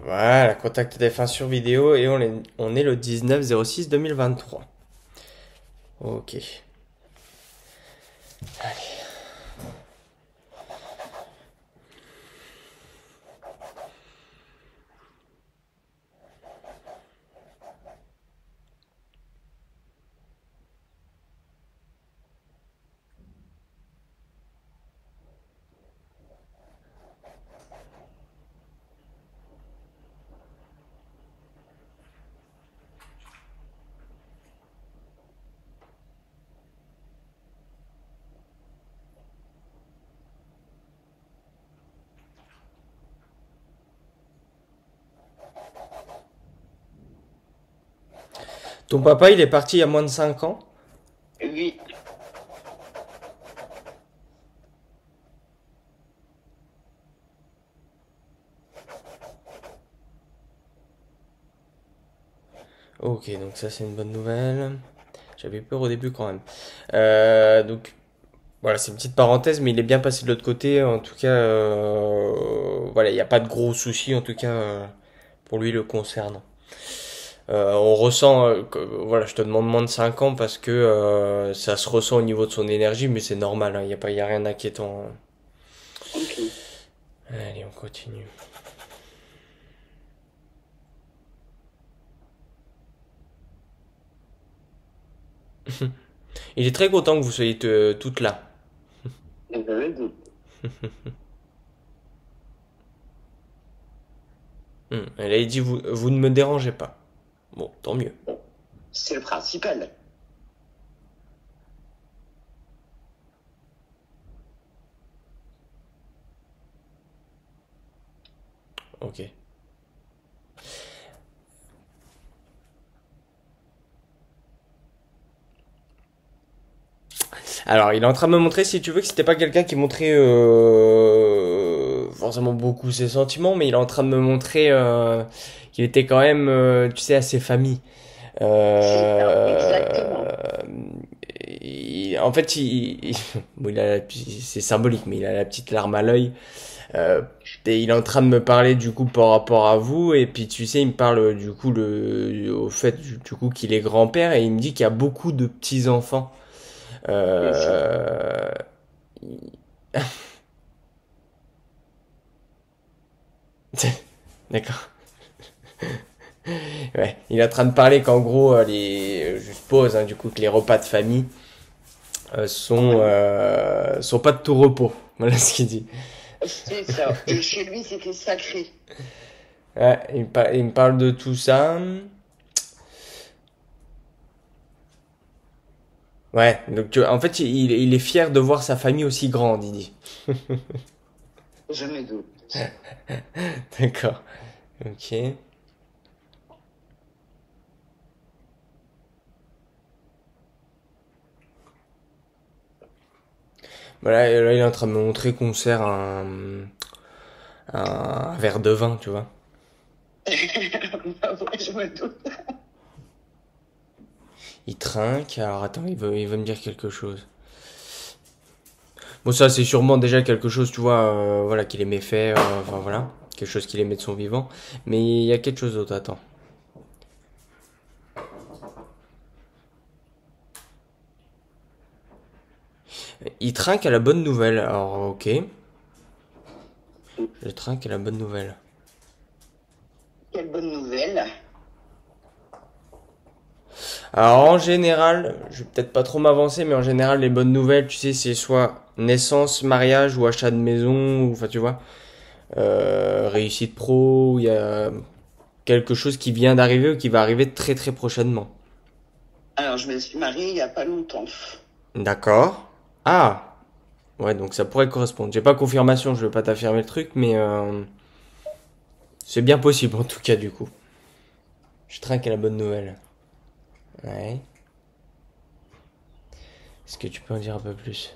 Voilà, contact défunt sur vidéo et on est le 19/06/2023. Ok. Allez. Ton papa, il est parti il y a moins de 5 ans? Oui, Ok, donc ça c'est une bonne nouvelle. J'avais peur au début quand même. Donc voilà, c'est une petite parenthèse, mais il est bien passé de l'autre côté. En tout cas, voilà, il n'y a pas de gros soucis en tout cas pour lui le concernant. On ressent, voilà, je te demande moins de 5 ans parce que ça se ressent au niveau de son énergie, mais c'est normal, il n'y a pas, y a rien d'inquiétant, hein. ok. Allez, on continue. Il est très content que vous soyez toutes là. Very good. Elle a dit, vous ne me dérangez pas. Bon, tant mieux. C'est le principal. Ok. Alors, il est en train de me montrer, si tu veux, que c'était pas quelqu'un qui montrait forcément beaucoup ses sentiments, mais il est en train de me montrer qu'il était quand même, tu sais, assez famille. C'est ça, Euh, exactement. En fait, bon, c'est symbolique, mais il a la petite larme à l'œil. Euh, et il est en train de me parler du coup par rapport à vous, et puis tu sais, il me parle du coup au fait du coup qu'il est grand-père, et il me dit qu'il y a beaucoup de petits-enfants. C'est ça. Euh, D'accord. Ouais. Il est en train de parler qu'en gros, je suppose, hein, du coup, que les repas de famille Ouais. sont pas de tout repos. Voilà ce qu'il dit. C'est ça. Et chez lui, c'était sacré. Ouais, il me parle de tout ça. Ouais, donc en fait, il est fier de voir sa famille aussi grande, il dit. Je me doute. D'accord. Ok. Voilà, et là, il est en train de me montrer qu'on sert un verre de vin, tu vois. Bah ouais, je me doute. Il trinque. Alors attends, il veut me dire quelque chose. Bon, ça, c'est sûrement déjà quelque chose, tu vois, voilà, qu'il aimait faire, enfin voilà, quelque chose qu'il aimait de son vivant. Mais il y a quelque chose d'autre, attends. Il trinque à la bonne nouvelle. Alors, ok. Je trinque à la bonne nouvelle. Quelle bonne nouvelle. Alors, en général, je vais peut-être pas trop m'avancer, mais en général, les bonnes nouvelles, tu sais, c'est soit naissance, mariage ou achat de maison, ou, enfin, tu vois, réussite pro, il y a quelque chose qui vient d'arriver ou qui va arriver très très prochainement. Alors, je me suis mariée il y a pas longtemps. D'accord. Ah, ouais, donc ça pourrait correspondre. J'ai pas confirmation, je vais pas t'affirmer le truc, mais c'est bien possible en tout cas du coup. Je trinque à la bonne nouvelle. Ouais. Est-ce que tu peux en dire un peu plus?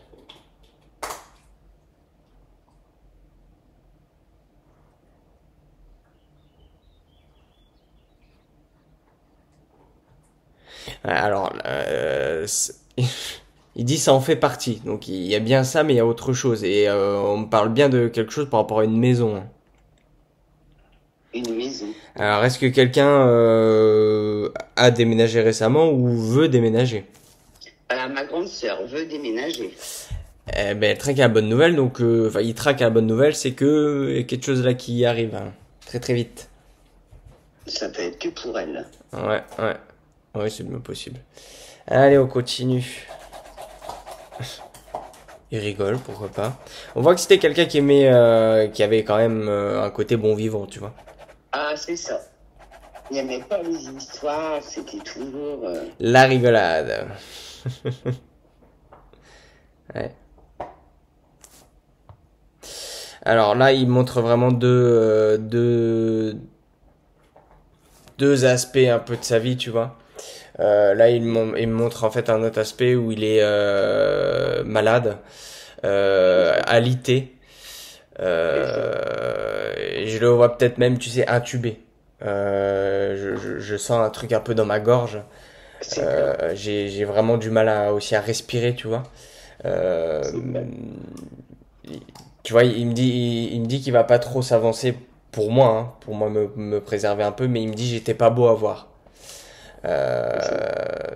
Ouais, alors, il dit ça en fait partie. Donc il y a bien ça, mais il y a autre chose. Et on me parle bien de quelque chose par rapport à une maison, hein. Une maison. Alors, est-ce que quelqu'un a déménagé récemment ou veut déménager? Ma grande sœur veut déménager. Eh ben, elle traque à la bonne nouvelle, donc, enfin, il traque à la bonne nouvelle, c'est que y a quelque chose là qui arrive, hein, très très vite. Ça peut être que pour elle. Ouais, ouais, ouais, c'est bien possible. Allez, on continue. Il rigole, pourquoi pas. On voit que c'était quelqu'un qui aimait, qui avait quand même un côté bon vivant, tu vois. Ah, c'est ça. Il n'y aimait pas les histoires, c'était toujours... La rigolade. Ouais. Alors là, il montre vraiment deux aspects un peu de sa vie, tu vois. Là, il me montre en fait un autre aspect où il est malade, alité. c'est ça. Et je le vois peut-être même, tu sais, intubé. Je sens un truc un peu dans ma gorge. C'est ça. J'ai vraiment du mal aussi à respirer, tu vois. Euh, C'est ça. Tu vois, il me dit qu'il va pas trop s'avancer pour moi me préserver un peu, mais il me dit j'étais pas beau à voir. C'est ça. Euh,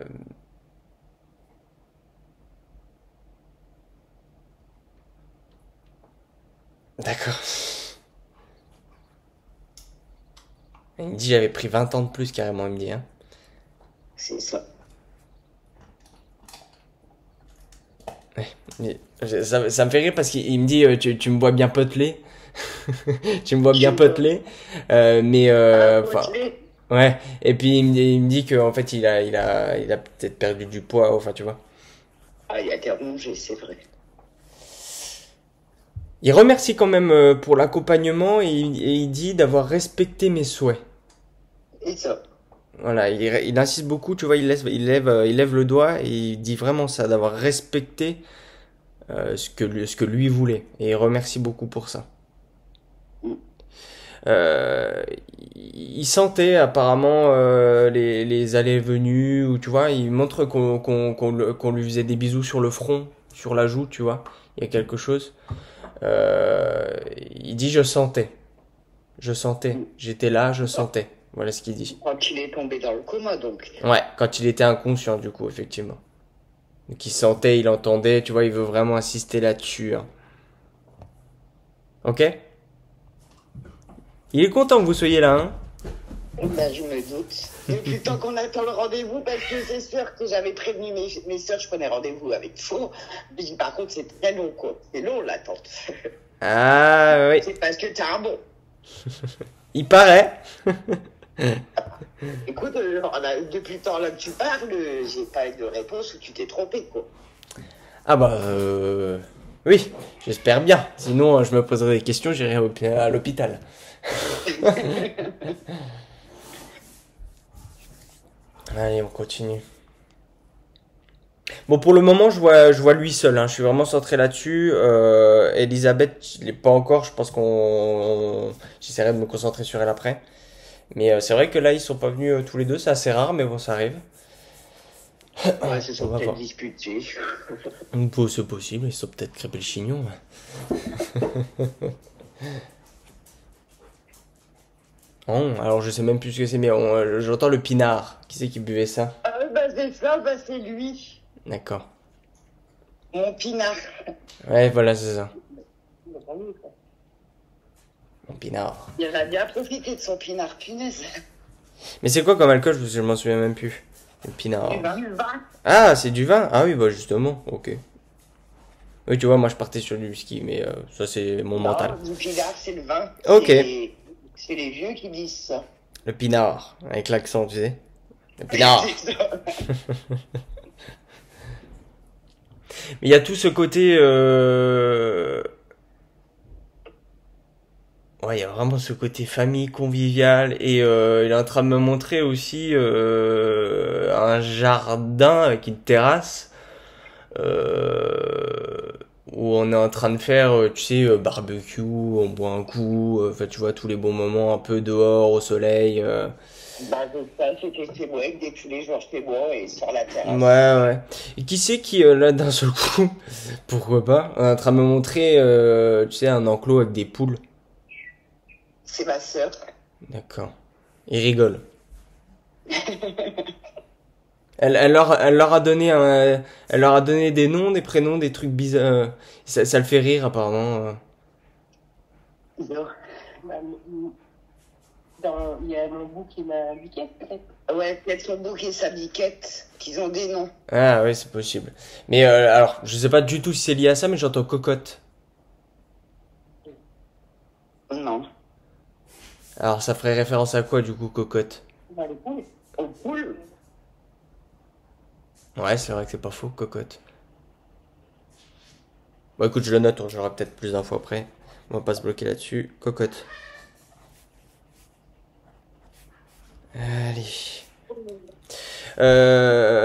d'accord. Il me dit j'avais pris 20 ans de plus carrément, il me dit, hein. C'est ça. Ça me fait rire parce qu'il me dit tu me vois bien potelé. Tu me vois bien Tu vois. potelé. Mais enfin Potelé. ouais. Et puis il me dit qu'en fait il a peut-être perdu du poids, enfin tu vois. Ah, il a été rongé, c'est vrai. Il remercie quand même pour l'accompagnement et il dit d'avoir respecté mes souhaits. C'est ça. Voilà, il insiste beaucoup, tu vois, il lève le doigt et il dit vraiment ça, d'avoir respecté ce que lui voulait. Et il remercie beaucoup pour ça. Mm. Euh, il sentait apparemment les allées et venues, ou tu vois, il montre qu'on lui faisait des bisous sur le front, sur la joue, tu vois, il y a quelque chose. Euh, il dit je sentais, Mm. j'étais là, je Ah, sentais. Voilà ce qu'il dit. quand il est tombé dans le coma, donc. Ouais, quand il était inconscient, du coup, effectivement. Donc il sentait, il entendait, tu vois, il veut vraiment insister là-dessus, hein. Ok? Il est content que vous soyez là, hein? Ben, je me doute. Depuis le temps qu'on attend le rendez-vous, parce que c'est sûr que j'avais prévenu mes soeurs, je prenais rendez-vous avec Faux. Je dis, par contre, c'est très long, quoi. C'est long, l'attente. Ah oui, C'est parce que t'as un bon. il paraît. Écoute, depuis le temps là que tu parles, j'ai pas eu de réponse ou tu t'es trompé, quoi. Ah bah oui, j'espère bien. Sinon, je me poserai des questions, j'irai à l'hôpital. Allez, on continue. Bon, pour le moment, je vois lui seul, hein. Je suis vraiment centré là-dessus. Elisabeth, je l'ai pas encore. Je pense j'essaierai de me concentrer sur elle après. Mais c'est vrai que là, ils sont pas venus tous les deux. C'est assez rare, mais bon, ça arrive. Ouais, se On sont va peut-être voir. disputés. Bon, c'est possible. Ils sont peut-être crêpés le chignon, ouais. Oh, alors, je sais même plus ce que c'est, mais j'entends le pinard. Qui c'est qui buvait ça? Ah, bah c'est ça, bah c'est lui. D'accord. Mon pinard. Ouais, voilà, c'est ça. Mon pinard. Il a bien profité de son pinard, punaise. Mais c'est quoi comme alcool? Je m'en souviens même plus. Le pinard. Du vin. Ah, c'est du vin? Ah oui, bah justement, ok. Oui, tu vois, moi je partais sur du whisky, mais ça c'est mon mental. Non, du pinard, c'est le vin. Ok, C'est les vieux qui disent ça. le pinard, avec l'accent, tu sais. Le pinard. C'est ça. Mais il y a tout ce côté... Ouais, il y a vraiment ce côté famille conviviale et il est en train de me montrer aussi un jardin avec une terrasse euh, où on est en train de faire, tu sais, barbecue, on boit un coup, enfin tu vois tous les bons moments un peu dehors au soleil. Bah, c'est ça, c'était chez moi, dès que tous les jours chez moi et sur la Ouais, terrasse. ouais. Et qui c'est qui là d'un seul coup, pourquoi pas, on est en train de me montrer, tu sais, un enclos avec des poules. C'est ma sœur. D'accord. Ils rigolent. Elle leur a donné elle leur a donné des noms, des prénoms, des trucs bizarres. Ça le fait rire apparemment. Non. Bah, il y a mon bout qui m'a indiqué, peut-être. Ouais, peut-être son bouc et sa biquette, qu'ils ont des noms. Ah oui, c'est possible. Mais alors, je sais pas du tout si c'est lié à ça, mais j'entends cocotte. Non. Alors, ça ferait référence à quoi du coup, cocotte? Bah, les poules. Aux poules? Ouais, c'est vrai que c'est pas faux, cocotte. Bon, écoute, je le note, j'aurai peut-être plus d'infos après. On va pas se bloquer là-dessus. Cocotte. Allez. Euh...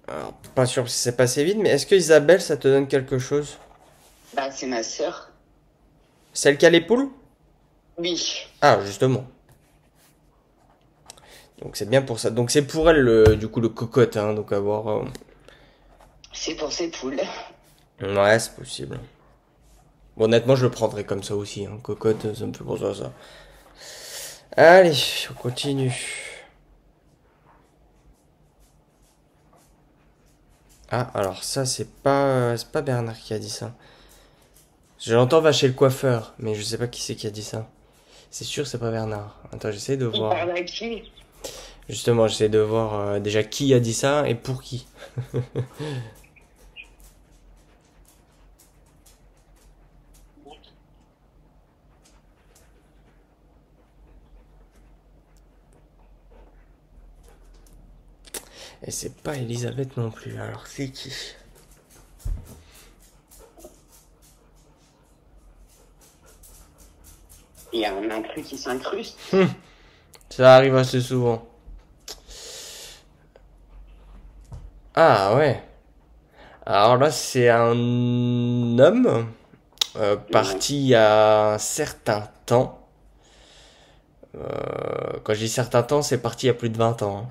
Alors, pas sûr si c'est passé vite, mais est-ce que Isabelle, ça te donne quelque chose? Bah, c'est ma sœur. Celle qui a les poules? Oui. Ah, justement. Donc c'est bien pour ça. Donc c'est pour elle, du coup, le cocotte, hein, donc à voir. C'est pour ses poules. Ouais, c'est possible. Bon, honnêtement, je le prendrais comme ça aussi, hein. Cocotte, ça me fait penser à ça. Allez, on continue. Ah, alors ça, c'est pas Bernard qui a dit ça. Je l'entends va chez le coiffeur, mais je sais pas qui c'est qui a dit ça. C'est sûr, c'est pas Bernard. Attends, j'essaie de Il voir. parle à qui? Justement, j'essaie de voir déjà qui a dit ça et pour qui. Et c'est pas Elisabeth non plus. Alors c'est qui? Il y a un intrus qui s'incruste. Ça arrive assez souvent. Ah ouais. Alors là, c'est un homme Ouais. parti il y a un certain temps. Quand je dis certain temps, c'est parti il y a plus de 20 ans, hein.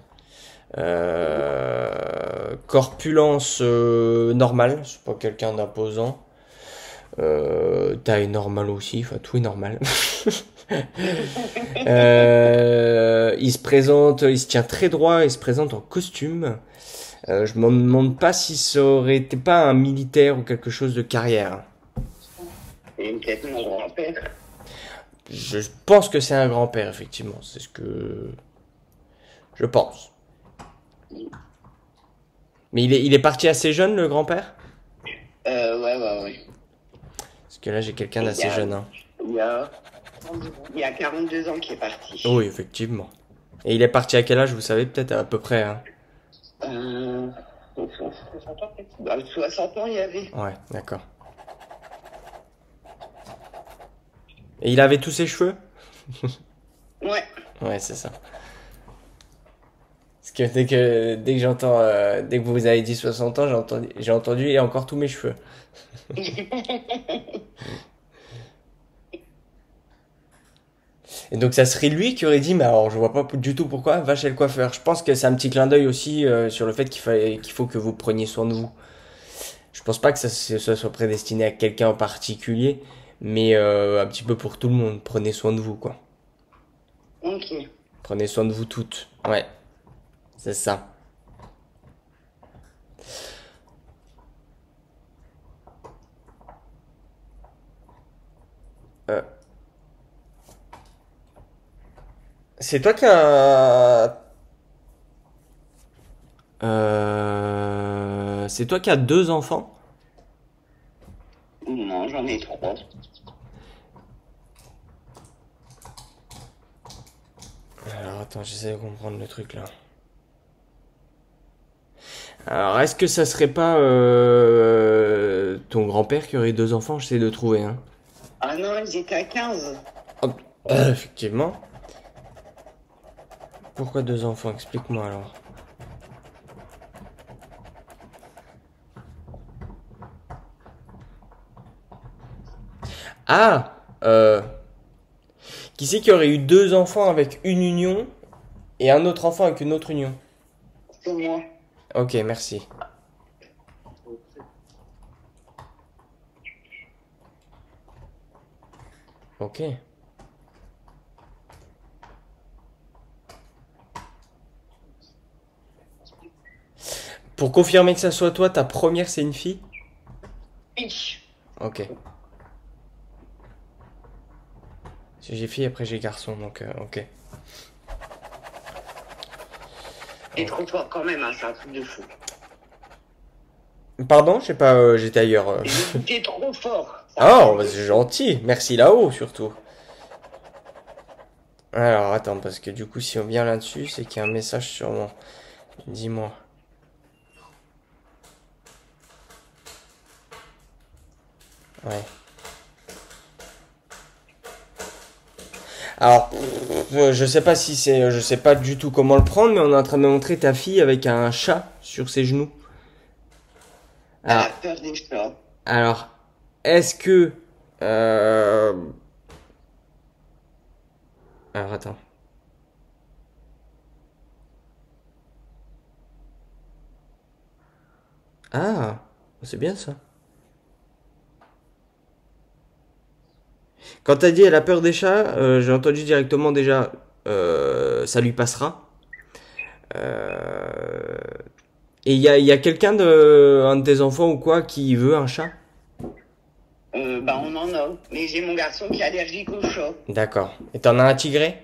Corpulence normale, c'est pas quelqu'un d'imposant. Taille normale aussi, enfin tout est normal. Il se présente, il se tient très droit, il se présente en costume. Je me demande pas si ça aurait été pas un militaire ou quelque chose de carrière. Et peut-être mon grand-père. Je pense que c'est un grand-père, effectivement. C'est ce que je pense. Mais il est parti assez jeune, le grand-père? Ouais. Parce que là, j'ai quelqu'un Il y d'assez a, jeune, hein. il y a, il y a 42 ans qu'il est parti. Oui, effectivement. Et il est parti à quel âge, vous savez, peut-être à peu près, hein? Euh, Dans le 60 ans, il y avait. Ouais, d'accord. Et il avait tous ses cheveux? Ouais. Ouais, c'est ça. Parce que dès que j'entends, dès que vous avez dit 60 ans, j'ai entendu et encore tous mes cheveux. Et donc ça serait lui qui aurait dit, mais alors je vois pas du tout pourquoi, va chez le coiffeur. Je pense que c'est un petit clin d'œil aussi sur le fait qu'il faut que vous preniez soin de vous. Je pense pas que ça soit prédestiné à quelqu'un en particulier, mais un petit peu pour tout le monde. Prenez soin de vous, quoi. Ok. Prenez soin de vous toutes. Ouais, c'est ça. Euh, c'est toi qui as... c'est toi qui as deux enfants? Non, j'en ai trois. Alors attends, j'essaie de comprendre le truc là. Alors est-ce que ça serait pas ton grand-père qui aurait deux enfants? J'essaie de trouver, hein. Ah non, ils étaient à 15. Hop. Effectivement. Pourquoi deux enfants? Explique-moi alors. Ah qui c'est qui aurait eu deux enfants avec une union et un autre enfant avec une autre union? C'est moi. Ok, merci. Ok. Pour confirmer que ça soit toi, ta première, c'est une fille? Oui. Ok. Parce que j'ai fille, après j'ai garçon, donc ok. T'es trop fort quand même, hein, c'est un truc de fou. Pardon, je sais pas, j'étais ailleurs. T'es trop fort, c'est un Oh, truc bah, de c'est fou. gentil. Merci là-haut, surtout. Alors, attends, parce que du coup, si on vient là-dessus, c'est qu'il y a un message sur moi. Dis-moi. Ouais. Alors, je sais pas si c'est, je sais pas du tout comment le prendre, mais on est en train de me montrer ta fille avec un chat sur ses genoux. Elle Alors, a peur des chats. alors, est-ce que, euh... alors attends. Ah, c'est bien ça. Quand t'as dit elle a peur des chats, j'ai entendu directement déjà, ça lui passera. Euh, Et il y a quelqu'un de, un de tes enfants ou quoi qui veut un chat? Bah on en a. Mais j'ai mon garçon qui est allergique aux chats. D'accord. Et t'en as un tigré?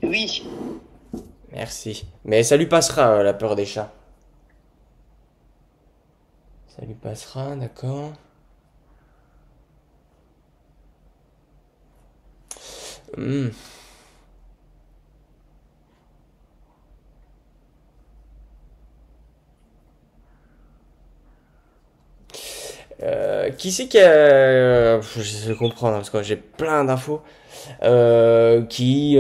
Oui. Merci. Mais ça lui passera, la peur des chats. Ça lui passera, d'accord. Hmm. Qui c'est qui a... je sais comprendre, hein, parce que j'ai plein d'infos. Qui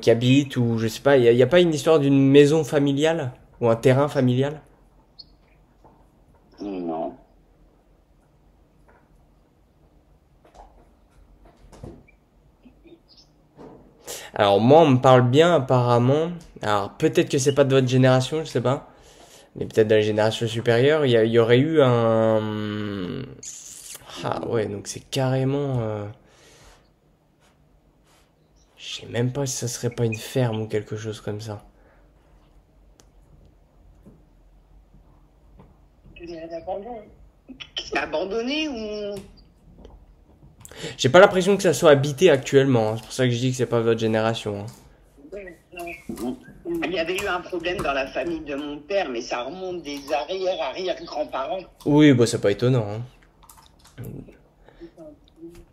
habite, ou je sais pas, y a pas une histoire d'une maison familiale? Ou un terrain familial? Non. Alors moi, on me parle bien apparemment. Alors peut-être que c'est pas de votre génération, je sais pas. Mais peut-être dans les générations supérieures, il y aurait eu un... Ah ouais, donc c'est carrément... Je sais même pas si ça serait pas une ferme ou quelque chose comme ça. C'est abandonné ou... J'ai pas l'impression que ça soit habité actuellement, hein. C'est pour ça que je dis que c'est pas votre génération, hein. Il y avait eu un problème dans la famille de mon père, mais ça remonte des arrière-grands-parents. Oui, bah c'est pas étonnant, hein.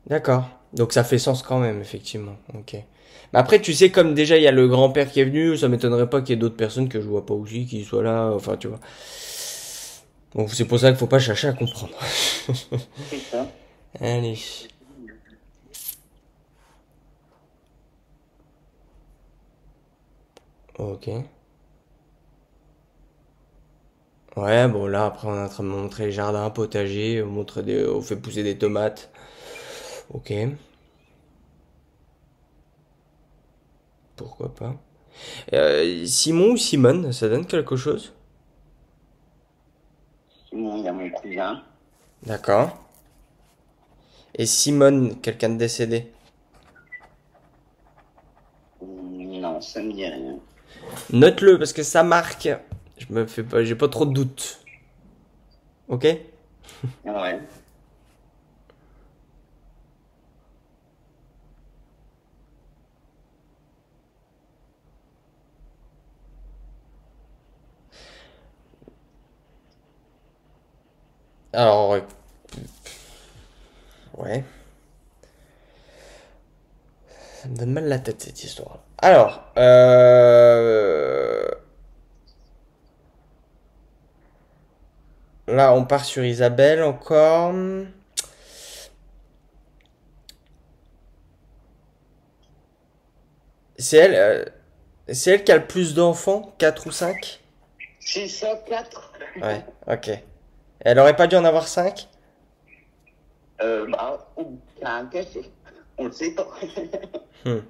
D'accord. Donc ça fait sens quand même, effectivement. Ok. Mais après, tu sais, comme déjà il y a le grand-père qui est venu, ça m'étonnerait pas qu'il y ait d'autres personnes que je vois pas aussi qui soient là. Enfin, tu vois. Donc c'est pour ça qu'il faut pas chercher à comprendre. C'est ça. Allez. Ok. Ouais, bon là après on est en train de montrer les jardins, potagers, on fait pousser des tomates. Ok. Pourquoi pas. Simon ou Simone, ça donne quelque chose? Sinon, il y a mon cousin. D'accord. Et Simone, quelqu'un de décédé? Non, ça me dit rien. Note-le parce que ça marque. Je me fais pas, j'ai pas trop de doutes. Ok? Ouais. Alors, ouais. Ça me donne mal la tête cette histoire. Alors, là on part sur Isabelle encore. C'est elle, c'est elle qui a le plus d'enfants, 4 ou 5. C'est ça, 4. Ouais, ok. Elle aurait pas dû en avoir 5? Bah, il a un café. On le sait pas. Hmm.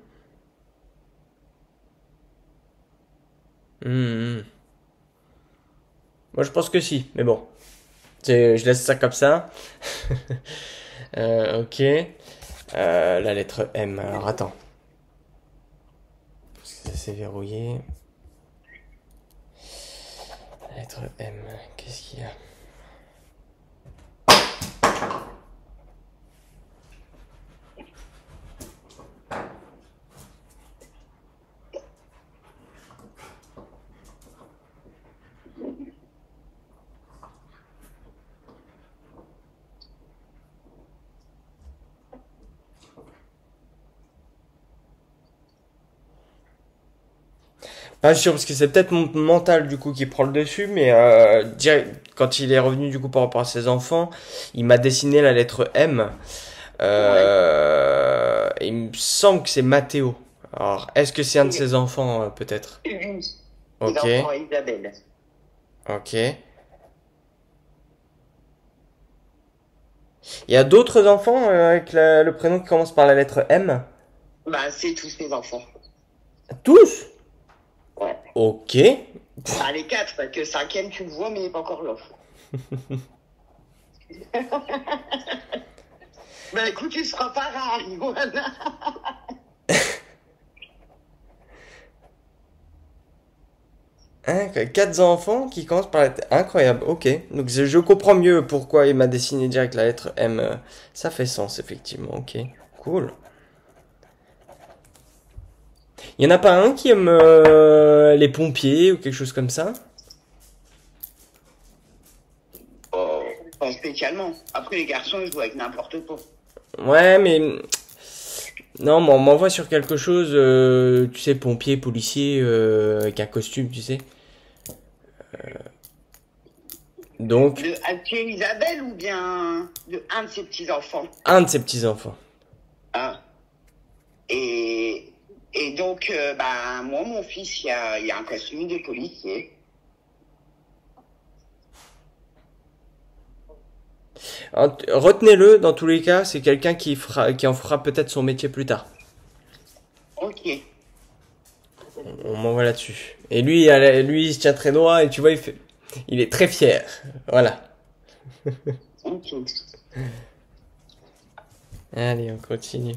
Hmm, hmm. Moi je pense que si, mais bon. Je laisse ça comme ça. Ok. La lettre M. Alors attends. Parce que ça s'est verrouillé. La lettre M. Qu'est-ce qu'il y a? Pas sûr, parce que c'est peut-être mon mental du coup qui prend le dessus, mais quand il est revenu du coup par rapport à ses enfants, il m'a dessiné la lettre M. Ouais. Il me semble que c'est Mathéo. Alors, est-ce que c'est un de Et ses enfants, peut-être? lui, les Ok, enfants Isabelle. ok. Il y a d'autres enfants avec le prénom qui commence par la lettre M? Bah, c'est tous ses enfants. Tous? Ouais. Ok. Bah, les quatre, parce que cinquième, tu le vois, mais il n'est pas encore là. Bah, écoute, tu seras pas rare, Iguana. Hein, quatre enfants qui commencent par la lettre... Incroyable, ok. Donc je comprends mieux pourquoi il m'a dessiné direct la lettre M. Ça fait sens, effectivement, ok. Cool. Il y en a pas un qui aime les pompiers ou quelque chose comme ça? Oh, pas spécialement. Après, les garçons, ils jouent avec n'importe quoi. Ouais, mais... Non, mais on m'envoie sur quelque chose, tu sais, pompier, policier, avec un costume, tu sais. Donc, De Alpier Isabelle ou bien de un de ses petits-enfants. un de ses petits-enfants. Ah. Et, et donc, bah, moi, mon fils, il y a un costume de policier. Retenez-le, dans tous les cas, c'est quelqu'un qui en fera peut-être son métier plus tard. Ok. On m'envoie là-dessus. Et lui, lui, il se tient très droit et tu vois, il est très fier. Voilà. Ok. Allez, on continue.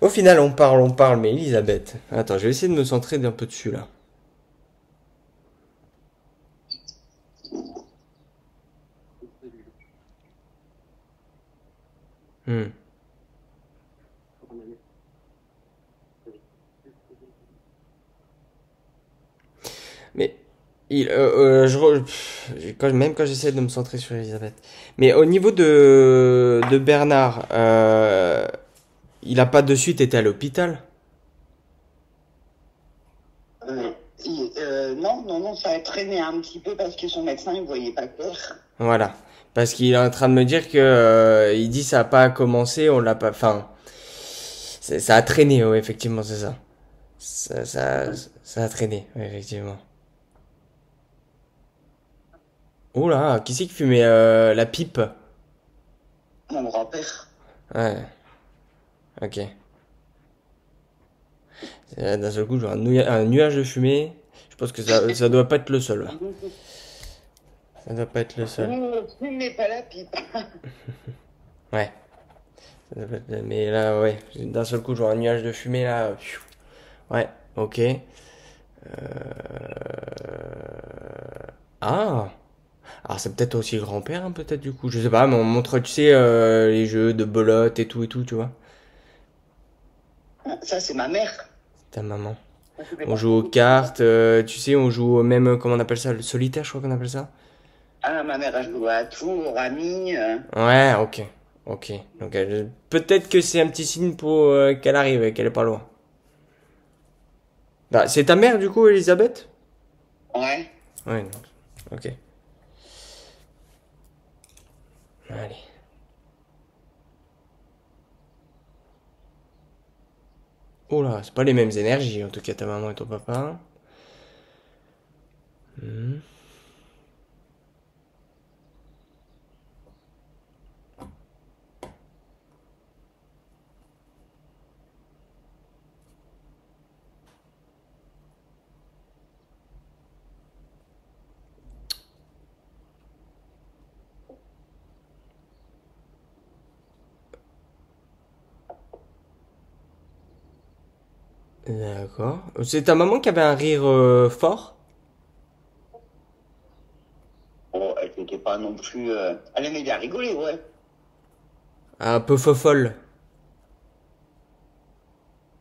Au final, on parle, mais Elisabeth. Attends, je vais essayer de me centrer d'un peu dessus là. Hmm. Mais même quand j'essaie de me centrer sur Elisabeth. Mais au niveau de Bernard, il a pas de suite été à l'hôpital. Non, non, non, ça a traîné un petit peu parce que son médecin, il voyait pas clair. Voilà. Parce qu'il est en train de me dire que il dit ça a pas commencé, on l'a pas. Enfin, ça a traîné, ouais, effectivement, c'est ça. Ça, ça, ça a traîné, ouais, effectivement. Oh là, qui c'est qui fumait la pipe? Mon grand-père. Ouais, ok. D'un seul coup, j'ai un nuage de fumée. Je pense que ça doit pas être le seul. Ça doit pas être le seul. Mais pas la pipe. Ouais. Mais là, ouais. D'un seul coup, je vois un nuage de fumée là. Ouais, ok. Ah! Alors c'est peut-être aussi le grand-père, hein, peut-être du coup. Je sais pas, mais on montre, tu sais, les jeux de belote et tout, tu vois. Ça, c'est ma mère. Ta maman. Ça fait On joue partie aux de l'équipe. cartes, tu sais, on joue au même, comment on appelle ça, le solitaire, je crois qu'on appelle ça. Ah, ma mère a joué à tout, au Rami. Ouais, ok. Ok. Donc peut-être que c'est un petit signe pour qu'elle arrive, qu'elle est pas loin. Bah, c'est ta mère du coup, Elisabeth? Ouais. Ouais, donc, ok. Allez. Oh là, c'est pas les mêmes énergies, en tout cas ta maman et ton papa. Hmm. D'accord. C'est ta maman qui avait un rire fort? Bon, elle n'était pas non plus. Elle aimait bien rigoler, ouais. Un peu fofolle.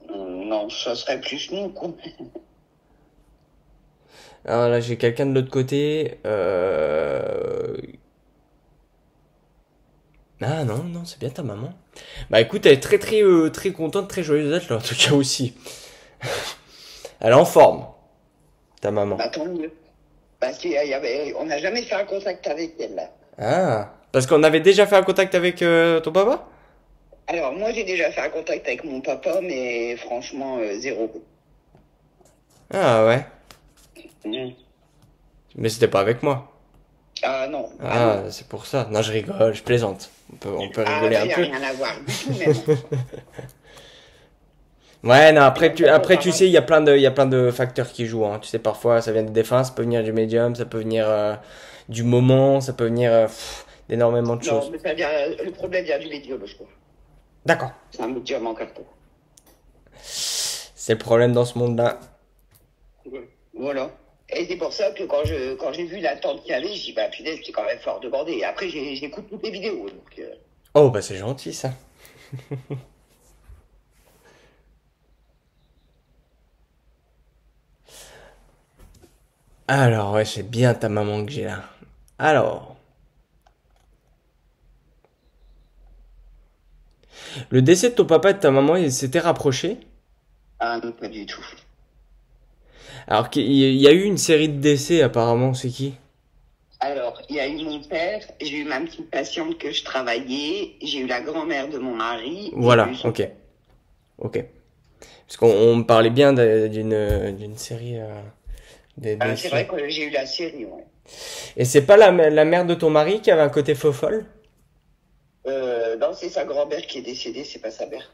Non, ça serait plus nous, quoi. Alors là, j'ai quelqu'un de l'autre côté. Ah non, non, c'est bien ta maman. Bah écoute, elle est très très très contente, très joyeuse d'être là, en tout cas aussi. Elle est en forme, ta maman. Bah, tant mieux. Parce on n'a jamais fait un contact avec elle, là. Ah, parce qu'on avait déjà fait un contact avec ton papa? Alors, moi, j'ai déjà fait un contact avec mon papa, mais franchement, zéro. Ah ouais, Mm. mais c'était pas avec moi. Ah non, ah non. Ah, c'est pour ça. Non, je rigole, je plaisante. On peut Ah, rigoler là, un il n'y a peu. rien à voir du tout, même. Ouais, non, Et en fait, mon après, tu papa, sais, il y a plein de facteurs qui jouent, hein. Tu sais, parfois, ça vient des défunts, ça peut venir du médium, ça peut venir du moment, ça peut venir d'énormément de non, choses. mais le problème vient du médium, je crois. D'accord. C'est un médium en carton. C'est le problème dans ce monde-là. Ouais. Voilà. Et c'est pour ça que quand j'ai vu la tente qu'il y avait, j'ai dit, bah punaise, c'est quand même fort demandé. Et après, j'écoute toutes les vidéos. Donc, Oh, bah c'est gentil, ça. Alors, ouais, c'est bien ta maman que j'ai là. Alors, le décès de ton papa et de ta maman, ils s'étaient rapprochés. ah non, pas du tout. Alors qu'il y a eu une série de décès, apparemment, c'est qui? Alors, il y a eu mon père, j'ai eu ma petite patiente que je travaillais, j'ai eu la grand-mère de mon mari, et j'ai Voilà, eu son... ok. Ok. Parce qu'on me parlait bien d'une série des Ah, c'est décès. vrai que j'ai eu la série, ouais. Et c'est pas la mère de ton mari qui avait un côté faux folle? Non, c'est sa grand-mère qui est décédée, c'est pas sa mère.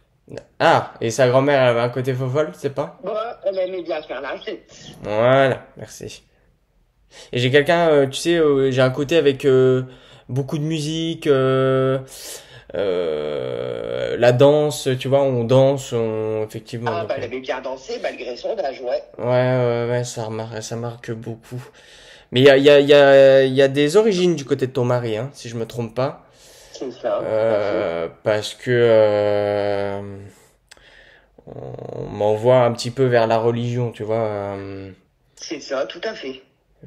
Ah, et sa grand-mère elle avait un côté faux folle, c'est pas? Bon, elle aimait bien faire la fête. Voilà, merci. Et j'ai quelqu'un, tu sais, j'ai un côté avec beaucoup de musique, la danse, tu vois, on danse, effectivement. Ah, Donc, bah, elle aimait bien danser malgré son âge, ouais. ouais, ça marque beaucoup. Mais il y a des origines du côté de ton mari, hein, si je me trompe pas. C'est ça, tout à fait. Parce que on m'envoie un petit peu vers la religion, tu vois. C'est ça, tout à fait.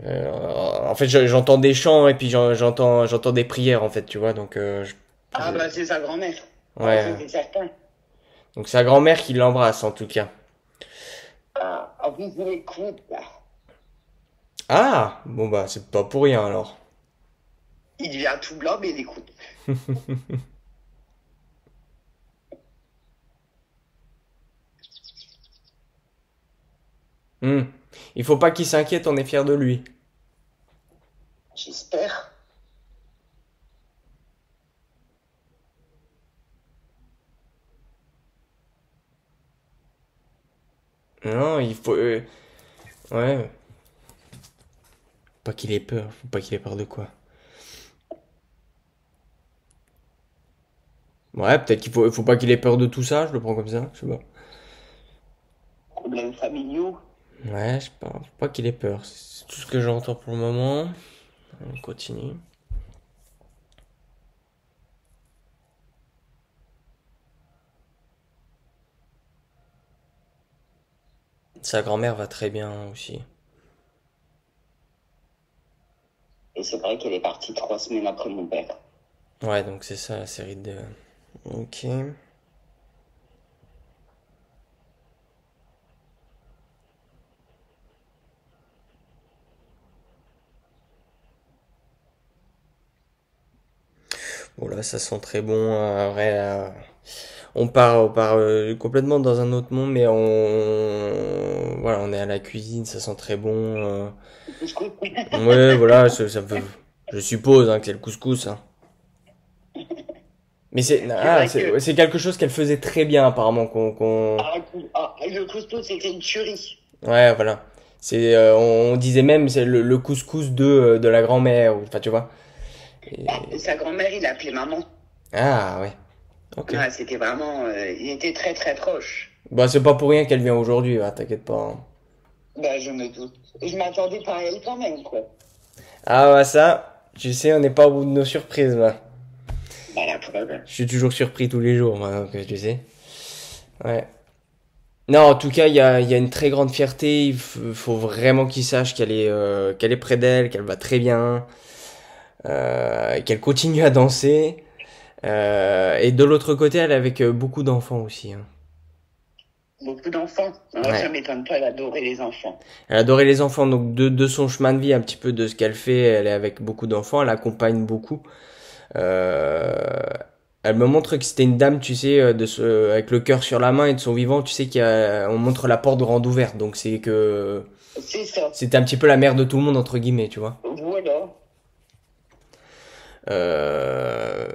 En fait, j'entends des chants et puis j'entends des prières, en fait, tu vois. Donc, Ah, bah, c'est sa grand-mère. Ah, ouais. c'est certain. Donc, c'est sa grand-mère qui l'embrasse, en tout cas. Ah, en plus, il écoute, là. Ah! Bon, bah, c'est pas pour rien, alors. Il devient tout blanc, mais il écoute. Hmm. Il faut pas qu'il s'inquiète, on est fiers de lui. J'espère. Non, il faut... ouais, pas qu'il ait peur. Faut pas qu'il ait peur de quoi. Ouais, peut-être faut pas qu'il ait peur de tout ça, je le prends comme ça, je sais pas. Problèmes familiaux. Ouais, je sais pas, faut pas qu'il ait peur. C'est tout ce que j'entends pour le moment. On continue. Sa grand-mère va très bien aussi. Et c'est vrai qu'elle est partie 3 semaines après mon père. Ouais, donc c'est ça la série de... Ok. Bon là, ça sent très bon. Vrai, on part complètement dans un autre monde, mais voilà, on est à la cuisine, ça sent très bon. Couscous. Ouais, voilà, ça peut... Je suppose hein, que c'est le couscous. Hein. Mais C'est vrai que c'est quelque chose qu'elle faisait très bien apparemment. le couscous, c'était une tuerie. Ouais, voilà. On disait même c'est le couscous de la grand-mère. Enfin, tu vois. Et Et- sa grand-mère, il l'appelait maman. Ah ouais. Ok. Ah, c'était vraiment... il était très, très proche. Bah, c'est pas pour rien qu'elle vient aujourd'hui, va, t'inquiète pas, hein. Bah, je me doute. Je m'attendais pas à elle quand même, quoi. Ah, bah, ça, tu sais, on n'est pas au bout de nos surprises, là. Bah, la preuve. Je suis toujours surpris tous les jours, moi, donc, tu sais. Ouais. Non, en tout cas, il y a une très grande fierté. Faut vraiment qu'il sache qu'elle est près d'elle, qu'elle va très bien, qu'elle continue à danser. Et de l'autre côté, elle est avec beaucoup d'enfants aussi, hein. Beaucoup d'enfants. Moi, ça Ouais. m'étonne pas, elle adorait les enfants. Elle adorait les enfants, donc de son chemin de vie, un petit peu de ce qu'elle fait, elle est avec beaucoup d'enfants, elle accompagne beaucoup. Euh, Elle me montre que c'était une dame, tu sais, avec le cœur sur la main et de son vivant, tu sais on montre la porte grande ouverte, donc c'est que C'est ça. c'était un petit peu la mère de tout le monde entre guillemets, tu vois. Voilà. Euh,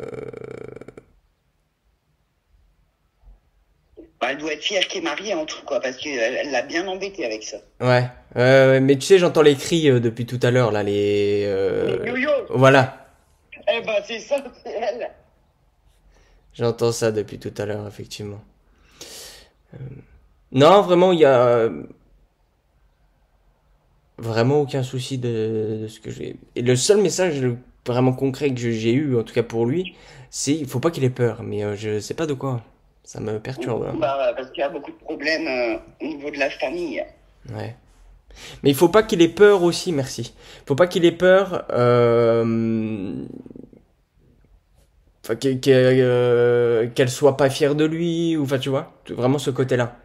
Bah, elle doit être fière qu'elle est mariée en tout, quoi, parce qu'elle l'a bien embêté avec ça. ouais, mais tu sais, j'entends les cris depuis tout à l'heure là, Mais yo-yo! voilà, Eh ben, c'est ça, c'est elle. j'entends ça depuis tout à l'heure effectivement. Non, vraiment, il y a vraiment aucun souci de ce que j'ai. Et le seul message vraiment concret que j'ai eu, en tout cas pour lui, c'est il faut pas qu'il ait peur. Mais je sais pas de quoi. Ça me perturbe, hein. Bah, parce qu'il y a beaucoup de problèmes au niveau de la famille. Ouais. Mais il faut pas qu'il ait peur aussi, merci. Faut pas qu'il ait peur. Enfin, qu'elle soit pas fière de lui, ou enfin, tu vois, vraiment ce côté-là.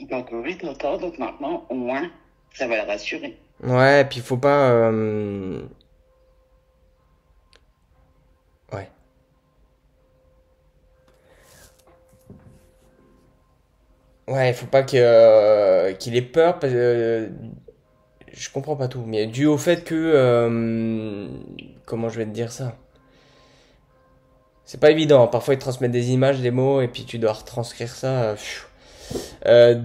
Donc, oui, d'accord, donc maintenant, au moins, ça va le rassurer. Ouais, et puis faut pas. Ouais. Ouais, faut pas qu'il ait peur parce que je comprends pas tout, mais dû au fait que comment je vais te dire ça? C'est pas évident, hein. Parfois ils transmettent des images, des mots, et puis tu dois retranscrire ça. Euh,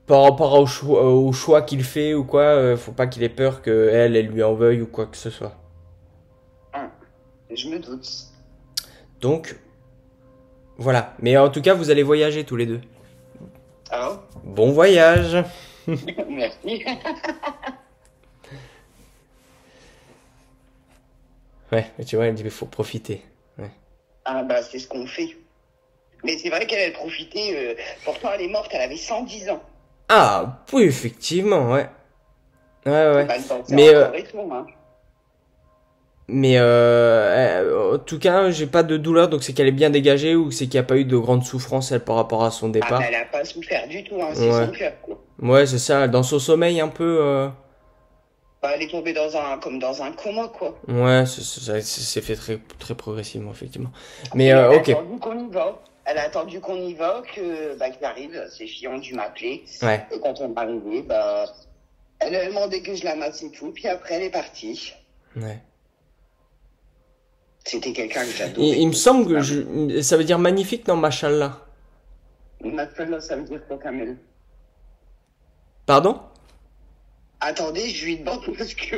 par rapport au choix qu'il fait ou quoi, faut pas qu'il ait peur que elle lui en veuille ou quoi que ce soit. Ah, je me doute. Donc voilà. Mais en tout cas, vous allez voyager tous les deux. Ah, Bon voyage. merci. Ouais, mais tu vois, elle dit il faut profiter. Ouais. Ah, bah, c'est ce qu'on fait. Mais c'est vrai qu'elle a profité. Pourtant, elle est morte, elle avait 110 ans. Ah, oui, effectivement, ouais. Ouais, ouais. Bah, elle dansait Mais, encore et tout, hein. en tout cas, j'ai pas de douleur, donc c'est qu'elle est bien dégagée ou c'est qu'il n'y a pas eu de grande souffrance, elle, par rapport à son Ah, bah, départ. elle a pas souffert du tout, hein, c'est Ouais. son cœur, quoi. Ouais, c'est ça, dans son sommeil un peu. Bah, elle est tombée comme dans un coma, quoi. Ouais, c'est fait très, très progressivement, effectivement. Mais, Et elle a ok. attendu qu'on y va. Elle a attendu qu'on y va, qu'il arrive. Ses filles ont dû m'appeler. Ouais, Et quand on est arrivé, bah, elle a demandé que je la masse et tout. Puis après, elle est partie. ouais. C'était quelqu'un que Et, j'adorais. il me semble que ça veut dire magnifique, non, machallah. Ma femme, ça veut dire quoi, Kamel? Pardon? Attendez, je lui demande parce que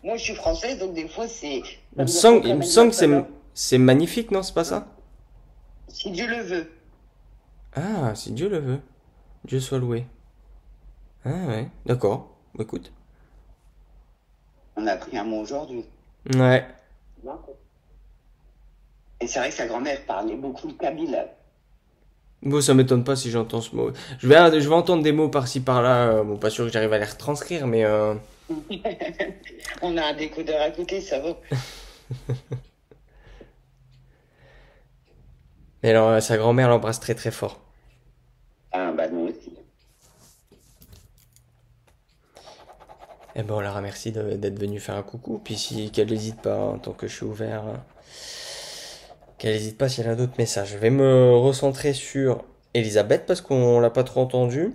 moi, je suis française, donc des fois, c'est. Il Ça me veut dire quoi, semble, il me Kamel, semble que Mashallah? c'est magnifique, non, c'est pas ça? Si Dieu le veut. Ah, si Dieu le veut. Dieu soit loué. Ah ouais, d'accord. Écoute. On a appris un mot aujourd'hui. Ouais. Et c'est vrai que sa grand-mère parlait beaucoup le kabyle. Bon, ça m'étonne pas si j'entends ce mot. Je vais entendre des mots par-ci par-là. Bon, pas sûr que j'arrive à les retranscrire, mais On a un décodeur à côté, ça va. mais alors, sa grand-mère l'embrasse très très fort. Ah, bah, nous aussi. Eh ben, on la remercie d'être venue faire un coucou. Puis si qu'elle n'hésite pas, en tant que je suis ouvert, qu'elle n'hésite pas si elle a d'autres messages. Je vais me recentrer sur Elisabeth parce qu'on l'a pas trop entendu.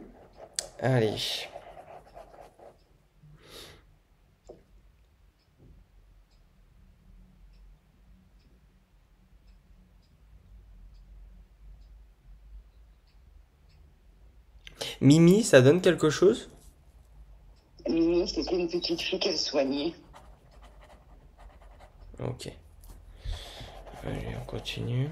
Allez. Mimi, ça donne quelque chose? Mimi, c'était une petite fille qu'elle soignait. Ok. Allez, on continue.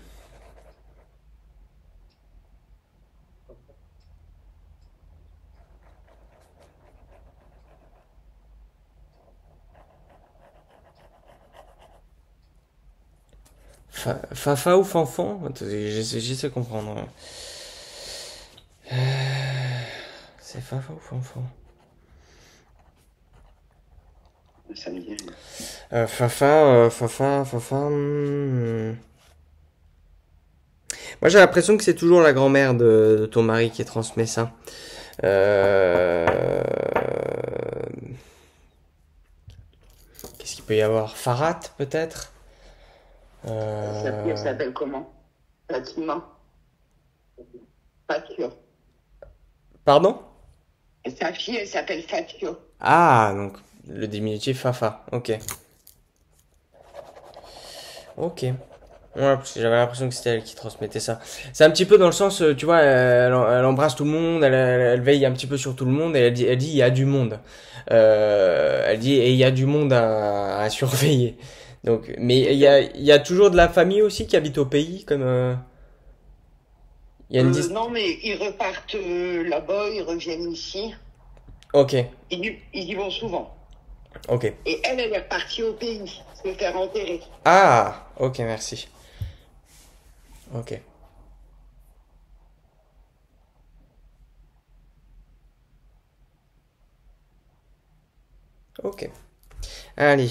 Fafa ou Fanfan? Attends, j'essaie de comprendre. C'est Fafa ou Fanfan? Ça me dit rien. Fafa. Moi, j'ai l'impression que c'est toujours la grand-mère de ton mari qui transmet ça. Euh, Qu'est-ce qu'il peut y avoir? Farhat, peut-être? Sa fille, elle Euh, s'appelle comment? Fatima. Fatio. Pardon? Et sa fille, elle s'appelle Fatio. Ah, donc le diminutif Fafa. Ok. Ok. Ouais, parce que j'avais l'impression que c'était elle qui transmettait ça. C'est un petit peu dans le sens, tu vois, elle embrasse tout le monde, elle veille un petit peu sur tout le monde, et elle dit il y a du monde. Elle dit et il y a du monde à surveiller. Donc, mais C'est ça. il y a toujours de la famille aussi qui habite au pays, comme il y a une dis. Non, mais ils repartent là-bas, ils reviennent ici. Ok, Ils y vont souvent. ok. Et elle est repartie au pays, se faire enterrer. Ah, ok, merci. Ok, ok. Allez.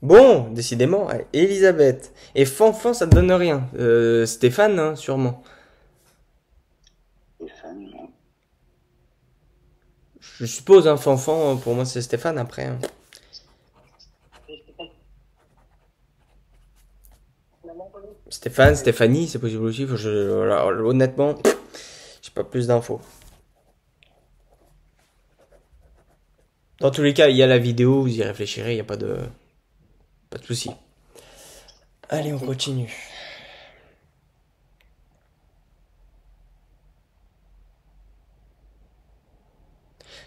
Bon, décidément, Elisabeth. Et Fanfan, ça te donne rien. Stéphane, hein, sûrement. Stéphane, non. Je suppose, hein, Fanfan, pour moi, c'est Stéphane après, hein. Stéphane, Stéphanie, c'est possible aussi. Voilà, honnêtement, j'ai pas plus d'infos. Dans tous les cas, il y a la vidéo, vous y réfléchirez, il n'y a pas de souci. Allez, on continue.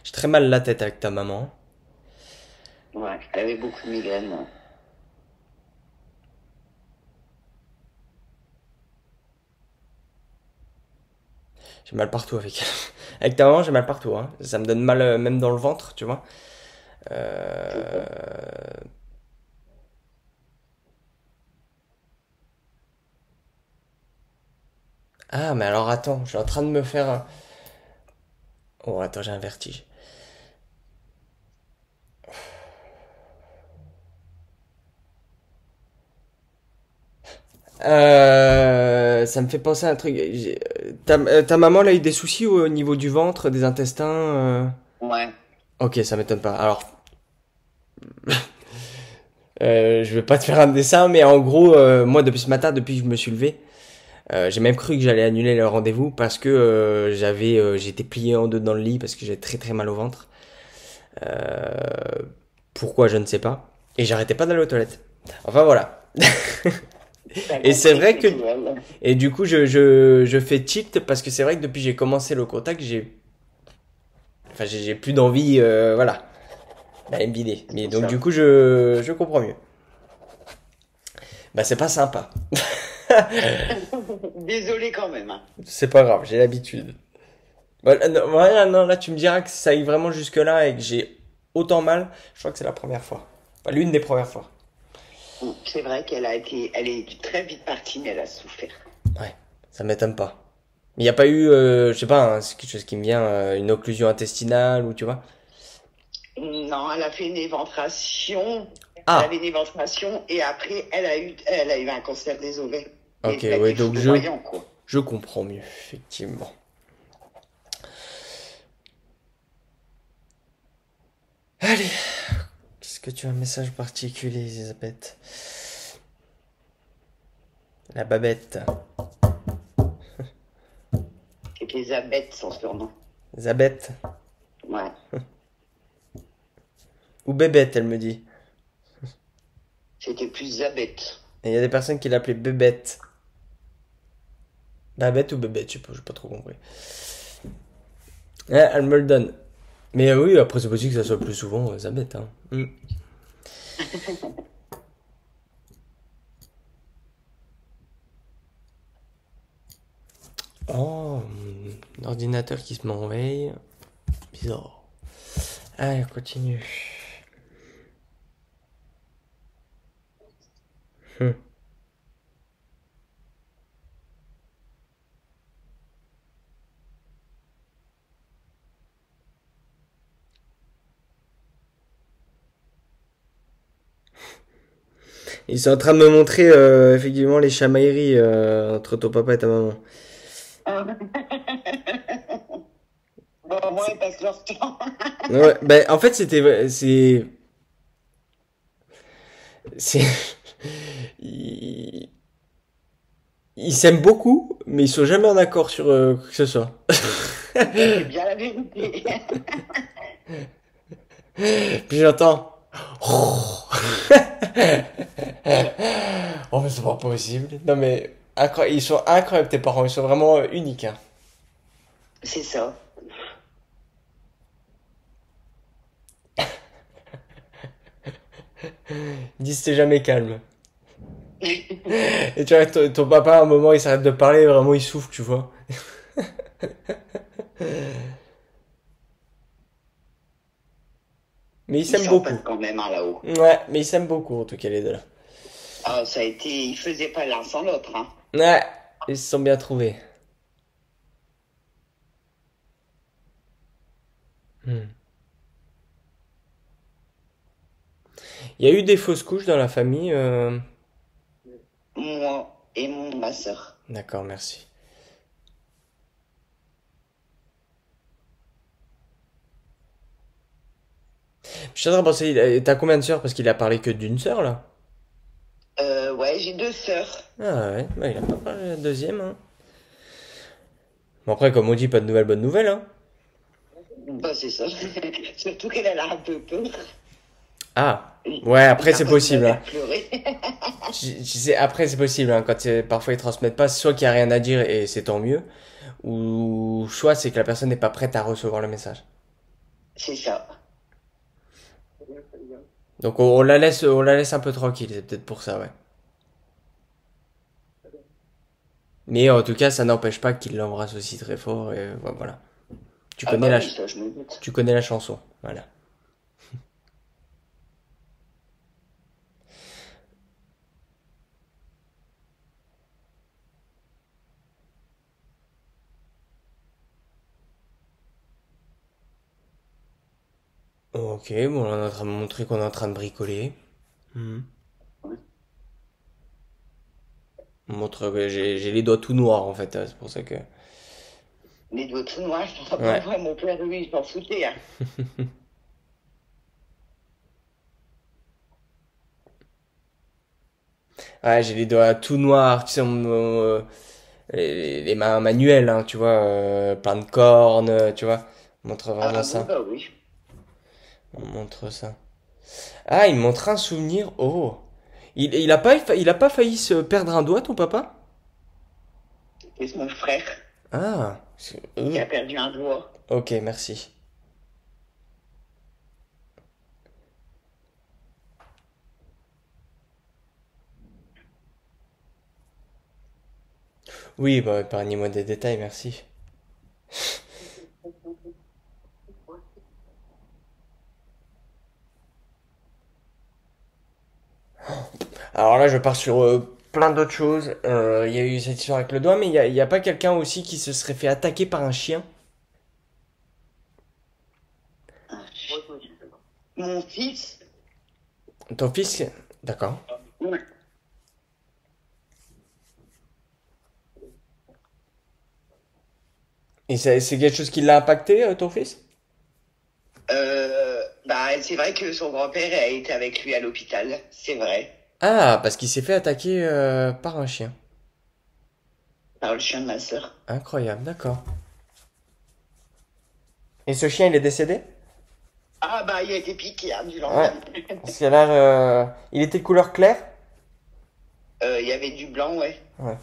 J'ai très mal la tête avec ta maman. Ouais, elle avait beaucoup de migraines. J'ai mal partout avec elle. Avec ta maman, j'ai mal partout, hein. Ça me donne mal même dans le ventre, tu vois. C'est ça. Euh, Ah, mais alors attends, je suis en train de me faire. Oh, attends, j'ai un vertige. Ça me fait penser à un truc. Ta maman, elle a eu des soucis au niveau du ventre, des intestins Ouais. Ok, ça m'étonne pas. Alors, je vais pas te faire un dessin, mais en gros, moi, depuis ce matin, depuis que je me suis levé, j'ai même cru que j'allais annuler le rendez-vous parce que j'étais plié en deux dans le lit parce que j'ai très très mal au ventre. Euh, Pourquoi, je ne sais pas. Et j'arrêtais pas d'aller aux toilettes. Enfin voilà. T'as Et c'est compris, vrai c'est que tout, elle. et du coup je fais cheat parce que c'est vrai que depuis que j'ai commencé le contact j'ai plus d'envie voilà d'aller me vider. Mais C'est donc ça. du coup je comprends mieux. Bah c'est pas sympa. Désolé quand même, hein. C'est pas grave, j'ai l'habitude. Voilà, non, là tu me diras que ça aille vraiment jusque là et que j'ai autant mal. Je crois que c'est la première fois. Enfin, l'une des premières fois. C'est vrai elle est très vite partie, mais elle a souffert. Ouais, ça m'étonne pas. Il n'y a pas eu, je sais pas, hein, c'est quelque chose qui me vient, une occlusion intestinale ou tu vois. Non, elle a fait une éventration. Elle avait Ah, une éventration et après, elle a eu un cancer des ovaires. Mais ok, ça a ouais, été donc foudroyant, quoi. je comprends mieux, effectivement. Allez, qu'est-ce que tu as un message particulier, Elisabeth? La babette. C'était Elisabeth, son surnom. Zabette. Ouais. Ou bébête, elle me dit. C'était plus Zabeth. Et il y a des personnes qui l'appelaient bébête. Babette ou bébête, je sais pas, j'ai pas trop compris. Ouais, elle me le donne. Mais oui, après c'est possible que ça soit plus souvent Zabette, hein. Hmm. Oh, mon ordinateur qui se met en veille. Bizarre. Allez, on continue. Hmm. Ils sont en train de me montrer effectivement les chamailleries entre ton papa et ta maman. Bon, au moins, ils passent leur temps. Ouais, ben en fait c'est ils, ils s'aiment beaucoup, mais ils sont jamais en accord sur quoi que ce soit. C'est bien la vérité. Puis j'entends. Oh mais c'est pas possible. Non mais ils sont incroyables tes parents, ils sont vraiment uniques. Hein. C'est ça. Ils disent c'est jamais calme. Et tu vois, ton papa, à un moment, il s'arrête de parler, vraiment, il souffle, tu vois. Mais ils Ils s'aiment s'en beaucoup. passent quand même hein, là-haut. Ouais, mais ils s'aiment beaucoup, en tout cas, les deux là. Ah, ça a été. Ils faisaient pas l'un sans l'autre. Hein. Ouais, ils se sont bien trouvés. Hmm. Il y a eu des fausses couches dans la famille. Moi et ma soeur. D'accord, merci. Je suis en train de penser, t'as combien de sœurs? Parce qu'il a parlé que d'une sœur, là. Ouais, j'ai deux sœurs. Ah ouais, bah, il a pas parlé de la deuxième, hein. Bon, après, comme on dit, pas de nouvelles, bonnes nouvelles, hein. Bah, c'est ça. Surtout qu'elle a un peu peur. Ah, ouais, après, c'est Parfois, je me possible, mets à hein. pleurer. Tu sais, après, c'est possible, hein, quand parfois ils transmettent pas, soit qu'il y a rien à dire et c'est tant mieux, ou soit c'est que la personne n'est pas prête à recevoir le message. C'est ça. Donc on la laisse un peu tranquille, c'est peut-être pour ça, ouais. Mais en tout cas, ça n'empêche pas qu'il l'embrasse aussi très fort et ouais, voilà. Tu Ah connais bah la, oui, ça, je me doute. tu connais la chanson, voilà. Ok, bon, on est en train de montrer qu'on est en train de bricoler. Mhm. On montre que j'ai les doigts tout noirs en fait, c'est pour ça que. Les doigts tout noirs, je ne pas Ouais. voir mon père, lui, il s'en foutait. Hein. Ouais, j'ai les doigts tout noirs, tu sais, les mains manuelles, hein, tu vois, plein de cornes, tu vois. On montre vraiment Ah oui, ça. bah oui. On montre ça. Ah, il me montre un souvenir. Oh. Il a pas failli se perdre un doigt, ton papa? C'est mon frère Ah. qui a perdu un doigt. Ok, merci. Oui, bah, épargnez-moi des détails, merci. Alors là, je pars sur plein d'autres choses. Il y a eu cette histoire avec le doigt, mais il y a pas quelqu'un aussi qui se serait fait attaquer par un chien? Mon fils, Ton fils? D'accord. ouais. Et c'est quelque chose qui l'a impacté, ton fils? Bah, c'est vrai que son grand-père a été avec lui à l'hôpital, c'est vrai, Ah, parce qu'il s'est fait attaquer par un chien. par le chien de ma sœur. Incroyable, d'accord. Et ce chien, il est décédé? Ah bah, il a été piqué hein, du Ouais. lendemain. Parce qu'il a l'air, il était de couleur claire? Il y avait du blanc, ouais. Ouais.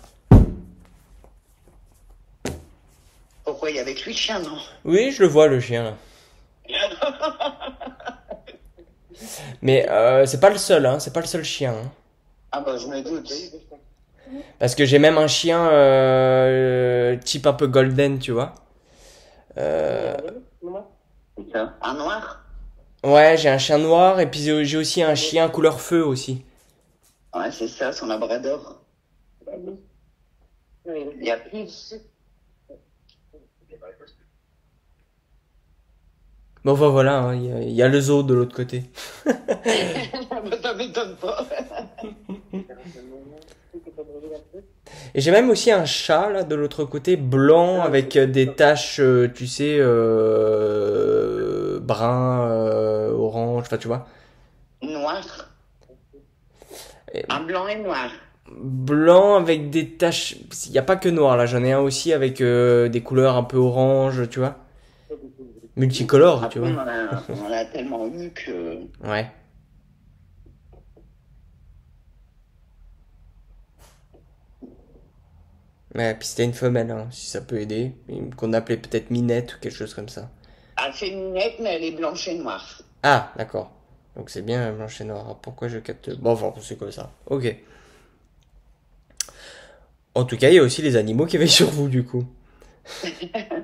Pourquoi il y avait que lui le chien, non? Oui, je le vois, le chien, là. Mais c'est pas le seul, hein. C'est pas le seul chien, hein. Ah bah, je me doute. Parce que j'ai même un chien type un peu golden, tu vois. Euh, C'est ça. Un noir? ouais, j'ai un chien noir et puis j'ai aussi un chien couleur feu aussi. Ouais, c'est ça, son labrador. Il y a plus. Bon, enfin, voilà, hein, il y a le zoo de l'autre côté. Ça m'étonne pas. Et j'ai même aussi un chat là de l'autre côté, blanc avec des taches, tu sais, brun, orange, enfin tu vois. Noir. Et Un blanc et noir. blanc avec des taches. Il n'y a pas que noir là, j'en ai un aussi avec des couleurs un peu orange, tu vois. Multicolore, tu Après, vois. on en a tellement eu que. Ouais. Ouais, puis c'était une femelle, hein, si ça peut aider. Qu'on appelait peut-être Minette ou quelque chose comme ça. Elle fait minette, mais elle est blanche et noire. Ah, d'accord. Donc c'est bien blanche et noir. Alors, pourquoi je capte. Bon, enfin, c'est comme ça. Ok. En tout cas, il y a aussi les animaux qui veillent sur vous, du coup.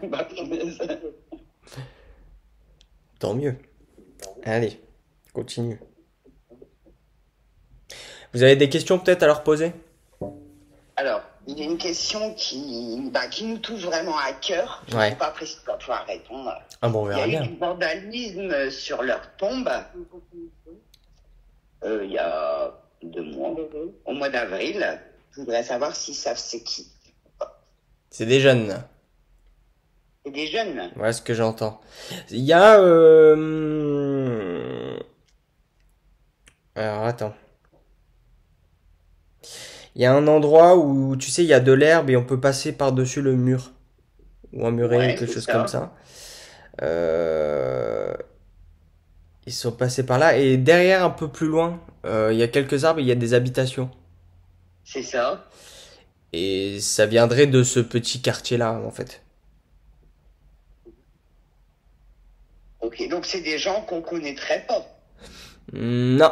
Bah, Tant mieux. Allez, continue. Vous avez des questions peut-être à leur poser? alors, il y a une question qui nous touche vraiment à cœur. Je ne Ouais. sais pas après si tu vas pouvoir répondre. Ah bon, on Il y a verra eu bien. du vandalisme sur leur tombe il y a 2 mois, au mois d'avril. Je voudrais savoir si ça c'est qui. C'est des jeunes. C'est des jeunes. Voilà ce que j'entends. Il y a... Alors, attends. Il y a un endroit où, tu sais, il y a de l'herbe et on peut passer par-dessus le mur. Ou un muret ou Ouais, quelque c'est chose comme ça. ça. Euh, Ils sont passés par là. Et derrière, un peu plus loin, il y a quelques arbres et il y a des habitations. C'est ça. Et ça viendrait de ce petit quartier-là, en fait. Ok, donc c'est des gens qu'on connaîtrait pas. Non.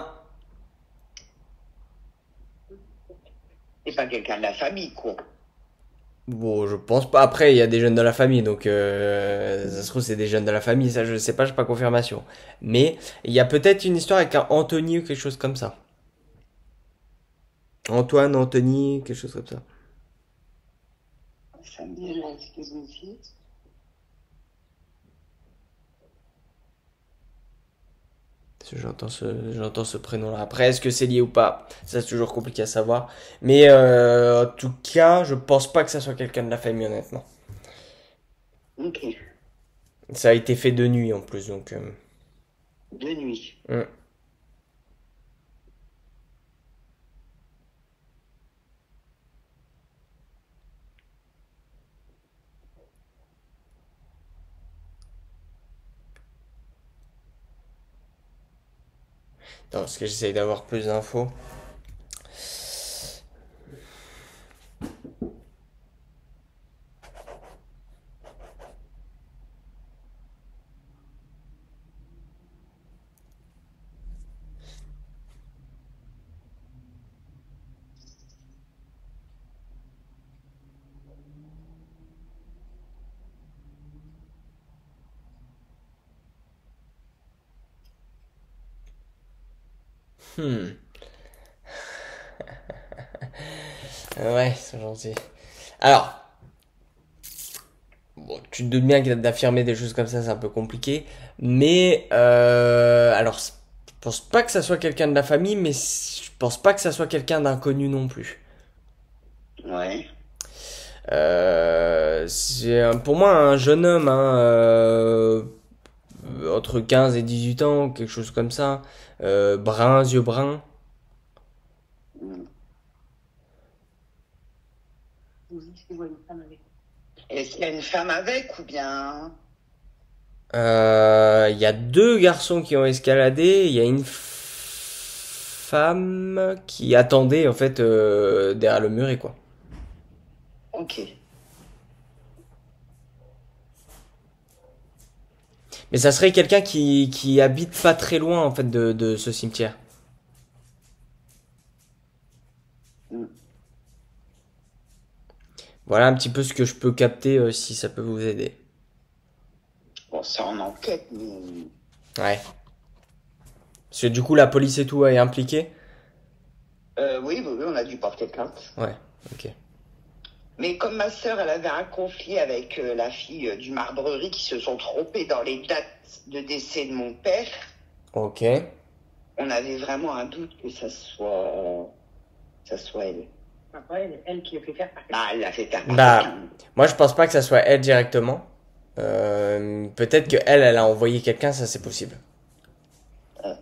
C'est pas quelqu'un de la famille, quoi. Bon, je pense pas. Après, il y a des jeunes de la famille, donc ça se trouve c'est des jeunes de la famille. Ça, je sais pas, j'ai pas confirmation. Mais il y a peut-être une histoire avec un Anthony ou quelque chose comme ça. Antoine, Anthony, quelque chose comme ça. Ça me dit rien, excuse-moi. J'entends ce prénom-là. Après, est-ce que c'est lié ou pas? Ça, c'est toujours compliqué à savoir. Mais en tout cas, je pense pas que ça soit quelqu'un de la famille, honnêtement. Ok, Ça a été fait de nuit en plus, donc. de nuit. Hum. Attends, parce que j'essaye d'avoir plus d'infos. Hmm. Ouais, c'est gentil. Alors, bon, tu te doutes bien que d'affirmer des choses comme ça, c'est un peu compliqué. Mais, alors, je pense pas que ça soit quelqu'un de la famille, mais je pense pas que ça soit quelqu'un d'inconnu non plus. Ouais. Pour moi un jeune homme, hein, entre 15 et 18 ans, quelque chose comme ça. Brun, yeux bruns. Mm. Oui, je vois une femme avec. Est-ce qu'il y a une femme avec ou bien. Il y a deux garçons qui ont escaladé. Il y a une femme qui attendait en fait derrière le muret quoi. Ok. Mais ça serait quelqu'un qui habite pas très loin en fait de ce cimetière. Mm. Voilà un petit peu ce que je peux capter si ça peut vous aider. Bon, c'est en enquête, mais. Ouais. Parce que du coup la police et tout est impliquée. Oui, oui, oui, on a dû porter plainte. Ouais. Ok. Mais comme ma sœur, elle avait un conflit avec la fille du Marbrerie qui se sont trompés dans les dates de décès de mon père, Ok. on avait vraiment un doute que ça soit elle. Après, elle qui a fait faire par Bah, elle l'a fait faire par Bah, quelqu'un. moi je pense pas que ça soit elle directement. Peut-être que elle a envoyé quelqu'un, ça c'est possible. Euh,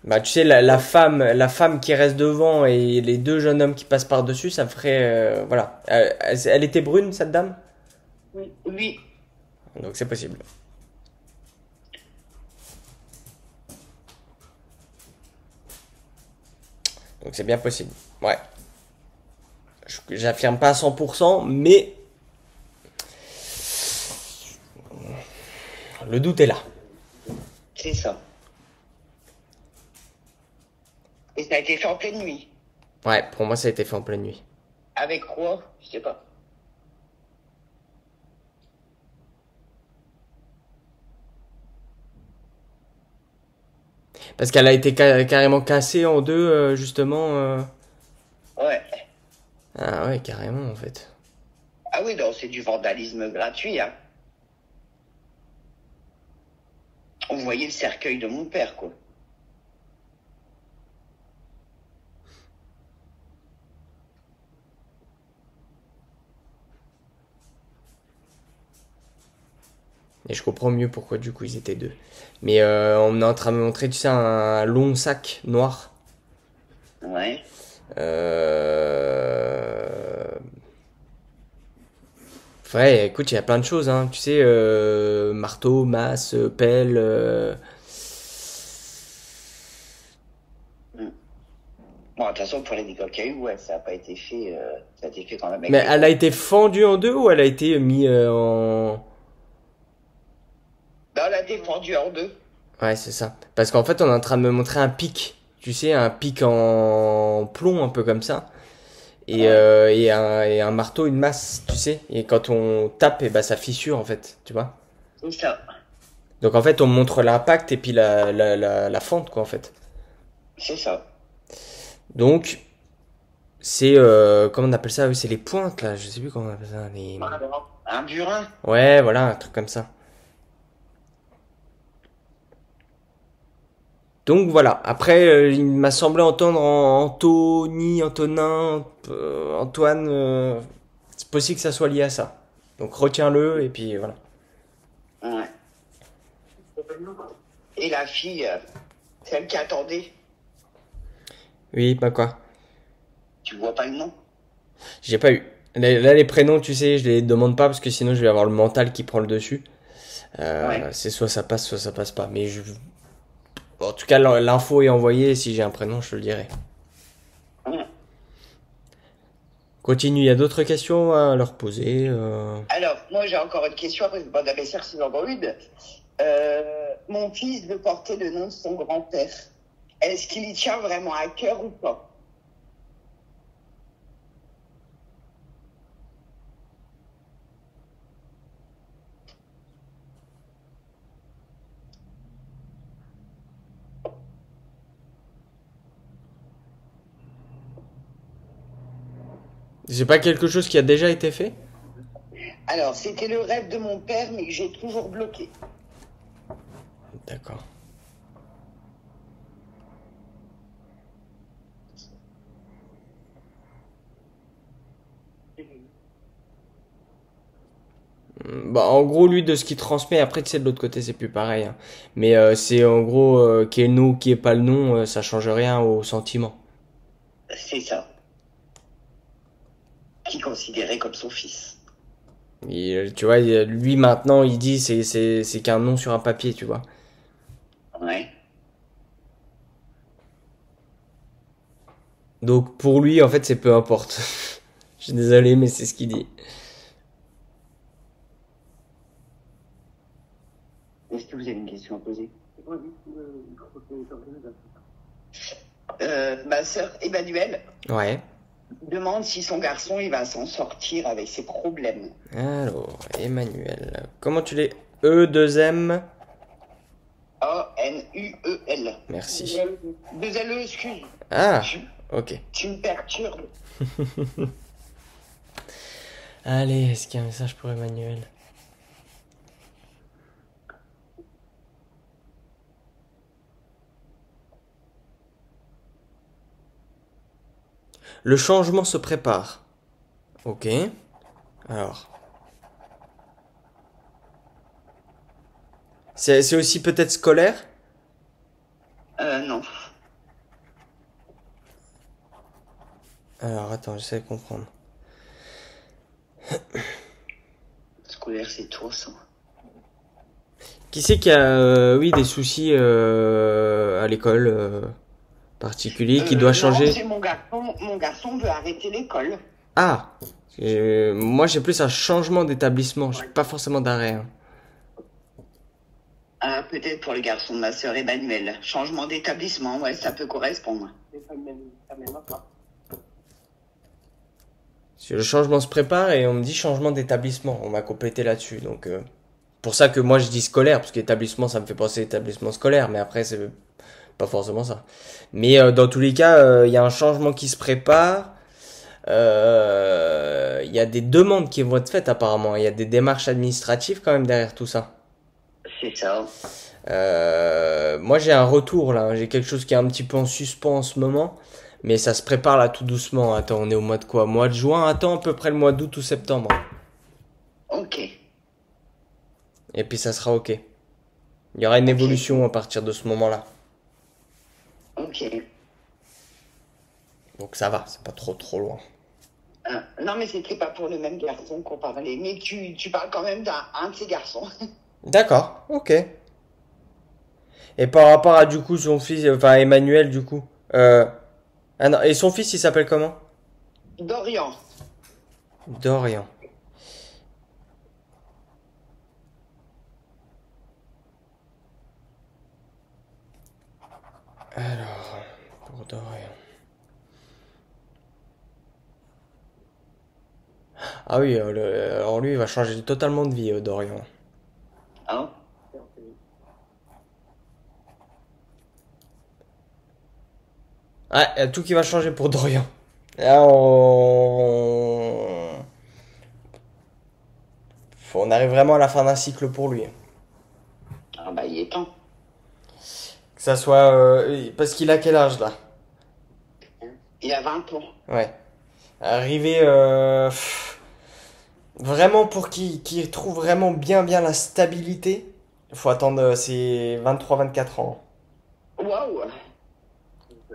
Bah, tu sais, la femme qui reste devant et les deux jeunes hommes qui passent par-dessus, ça ferait, voilà. Elle était brune, cette dame? Oui. Oui, Donc c'est possible. Donc c'est bien possible. Ouais. J'affirme pas à 100%, mais le doute est là. c'est ça. Et ça a été fait en pleine nuit. Ouais, pour moi ça a été fait en pleine nuit. Avec quoi? Je sais pas. Parce qu'elle a été carrément cassée en deux, justement. Ouais. Ah ouais, carrément en fait. Ah oui, non, c'est du vandalisme gratuit, hein. On voyait le cercueil de mon père, quoi. Et je comprends mieux pourquoi du coup ils étaient deux. Mais on est en train de me montrer, tu sais, un long sac noir. Ouais. Euh... Ouais, écoute, il y a plein de choses, hein. Tu sais, marteau, masse, pelle. Mm. Bon, de toute façon, pour les dégâts qu'il y a eu, ouais, ça a pas été fait, ça a été fait quand même avec Mais des elle a gants. été fendue en deux ou elle a été mise en... Bah, on l'a défendu en deux. Ouais, c'est ça. Parce qu'en fait, on est en train de me montrer un pic. Tu sais, un pic en plomb, un peu comme ça. Ouais. Et un marteau, une masse, tu sais. Et quand on tape, et bah, ça fissure, en fait. Tu vois? C'est ça. Donc, en fait, on montre l'impact et puis la fente, quoi, en fait. C'est ça. Donc, c'est... comment on appelle ça? Oui, c'est les pointes, là. Je sais plus comment on appelle ça. Les... Un burin. Ouais, voilà, un truc comme ça. Donc voilà. Après, il m'a semblé entendre Anthony, Antonin, Antoine. C'est possible que ça soit lié à ça. Donc retiens-le et puis voilà. Ouais. Et la fille, celle qui attendait, Oui, bah quoi. tu vois pas le nom? J'ai pas eu. Là, les prénoms, tu sais, je les demande pas parce que sinon je vais avoir le mental qui prend le dessus. Ouais. C'est soit ça passe pas. Mais je... En tout cas, l'info est envoyée. Si j'ai un prénom, je te le dirai. Ouais. Continue. Il y a d'autres questions à leur poser. Alors, moi, j'ai encore une question. Après, je vais demander à mes sœurs s'ils en ont une. Mon fils veut porter le nom de son grand-père. Est-ce qu'il y tient vraiment à cœur ou pas? C'est pas quelque chose qui a déjà été fait? Alors, c'était le rêve de mon père, mais que j'ai toujours bloqué. D'accord. Bah, en gros, lui, de ce qu'il transmet, après, tu sais, de l'autre côté, c'est plus pareil, hein. Mais c'est en gros, qui est le nom, qui est pas le nom, ça change rien au sentiment. C'est ça. Qui considérait comme son fils. Tu vois, lui, maintenant, il dit, c'est qu'un nom sur un papier, tu vois. Ouais. Donc, pour lui, en fait, c'est peu importe. Je suis désolé, mais c'est ce qu'il dit. Est-ce que vous avez une question à poser? Ma sœur Emmanuelle Ouais. demande si son garçon il va s'en sortir avec ses problèmes. Alors, Emmanuel. Comment tu l'es? E2M. A-N-U-E-L. Merci. Deux L-E, excuse. Ah, Tu, ok. tu me perturbes. Allez, est-ce qu'il y a un message pour Emmanuel? Le changement se prépare. Ok. Alors. C'est aussi peut-être scolaire? Non. Alors, attends, j'essaie de comprendre. Scolaire, c'est tout ça. Qui c'est qui a, oui, des soucis à l'école particulier, qui doit Non, changer? c'est mon garçon. Mon garçon veut arrêter l'école. Ah! Moi, j'ai plus un changement d'établissement. J'ai pas forcément d'arrêt, hein. Ah, peut-être pour le garçon de ma sœur Emmanuel. Changement d'établissement, ouais, ça peut correspondre. C'est pas le même enfant. Si le changement se prépare et on me dit changement d'établissement. On m'a complété là-dessus. Donc, pour ça que moi je dis scolaire, parce qu'établissement, ça me fait penser établissement scolaire. Mais après, c'est pas forcément ça. Mais dans tous les cas, il y a un changement qui se prépare. Il y a des demandes qui vont être faites apparemment. Il y a des démarches administratives quand même derrière tout ça. C'est ça. Moi j'ai un retour là. J'ai quelque chose qui est un petit peu en suspens en ce moment. Mais ça se prépare là tout doucement. Attends, on est au mois de quoi? Mois de juin? Attends, à peu près le mois d'août ou septembre. Ok. Et puis ça sera ok. Il y aura une évolution à partir de ce moment-là. Ok. Donc ça va, c'est pas trop loin. Non, mais c'était pas pour le même garçon qu'on parlait. Mais tu parles quand même d'un de ces garçons. D'accord, ok. Et par rapport à du coup son fils, enfin Emmanuel du coup. Ah non, et son fils il s'appelle comment? Dorian. Dorian. Alors, pour Dorian. Ah oui, alors lui il va changer totalement de vie, Dorian. Hein? Ah, y a tout qui va changer pour Dorian. Là, on arrive vraiment à la fin d'un cycle pour lui. Ah bah, il est temps. Que ça soit... parce qu'il a quel âge là? Il a 20 ans. Ouais. Arriver... vraiment pour qu'il trouve vraiment bien la stabilité, il faut attendre ses 23-24 ans. Waouh!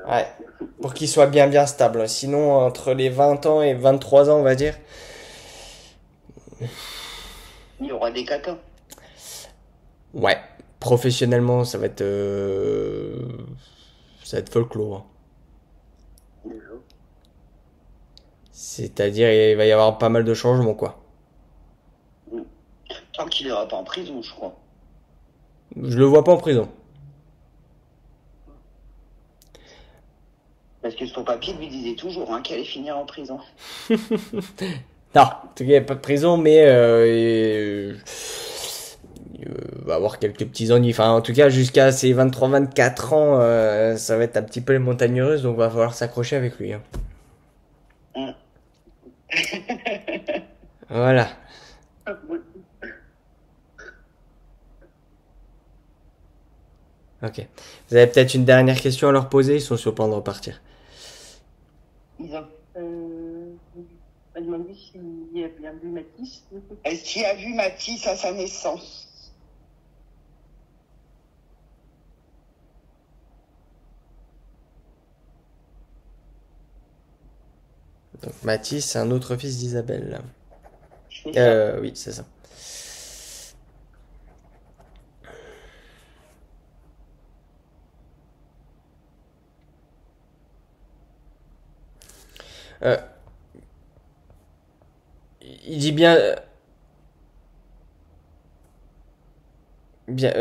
Ouais. Pour qu'il soit bien stable. Sinon, entre les 20 ans et 23 ans, on va dire... Il y aura des catas. Ouais. Professionnellement, ça va être... ça va être folklore. C'est-à-dire, il va y avoir pas mal de changements, quoi. Tant qu'il ira pas en prison, je crois. Je le vois pas en prison. Parce que son papier lui disait toujours qu'il allait finir en prison. Non, en tout cas, il n'y a pas de prison, mais il va avoir quelques petits ennuis. Enfin, en tout cas, jusqu'à ses 23-24 ans, ça va être un petit peu les montagnes russes, donc va falloir s'accrocher avec lui, hein. Voilà. Ok. Vous avez peut-être une dernière question à leur poser, ils sont sur le point de repartir. Ils ont m'a demandé s'il a bien vu Mathis. Est-ce qu'il a vu Mathis à sa naissance? Donc Mathis, c'est un autre fils d'Isabelle. C'est ça. Oui, c'est ça. Euh, il dit bien... bien,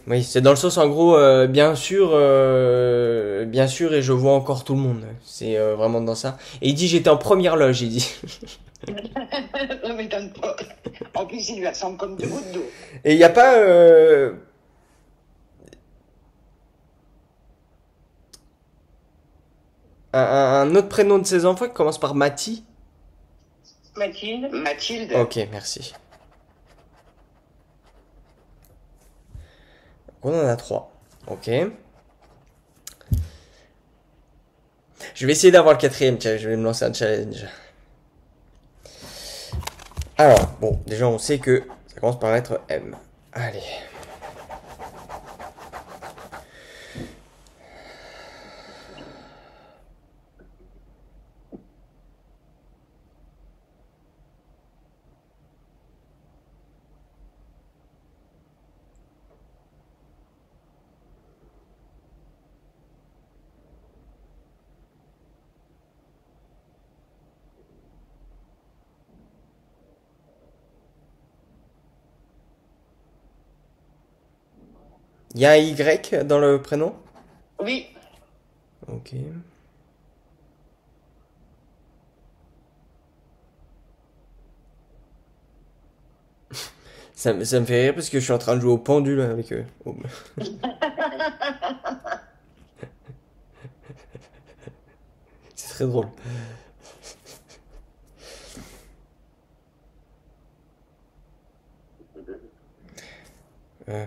oui, c'est dans le sens en gros, bien sûr, et je vois encore tout le monde. C'est vraiment dans ça. Et il dit j'étais en première loge, il dit. Ne m'étonne pas. En plus, il lui ressemble comme deux gouttes d'eau. Et il n'y a pas un autre prénom de ses enfants qui commence par Mati? Mathilde. Mathilde. Ok, merci. On en a trois. Ok. Je vais essayer d'avoir le quatrième, tiens, je vais me lancer un challenge. Alors, bon, déjà on sait que ça commence par la lettre M. Allez. Il y a un Y dans le prénom? Oui, Ok. Ça me fait rire parce que je suis en train de jouer au pendule avec eux. Oh. C'est très drôle. Euh,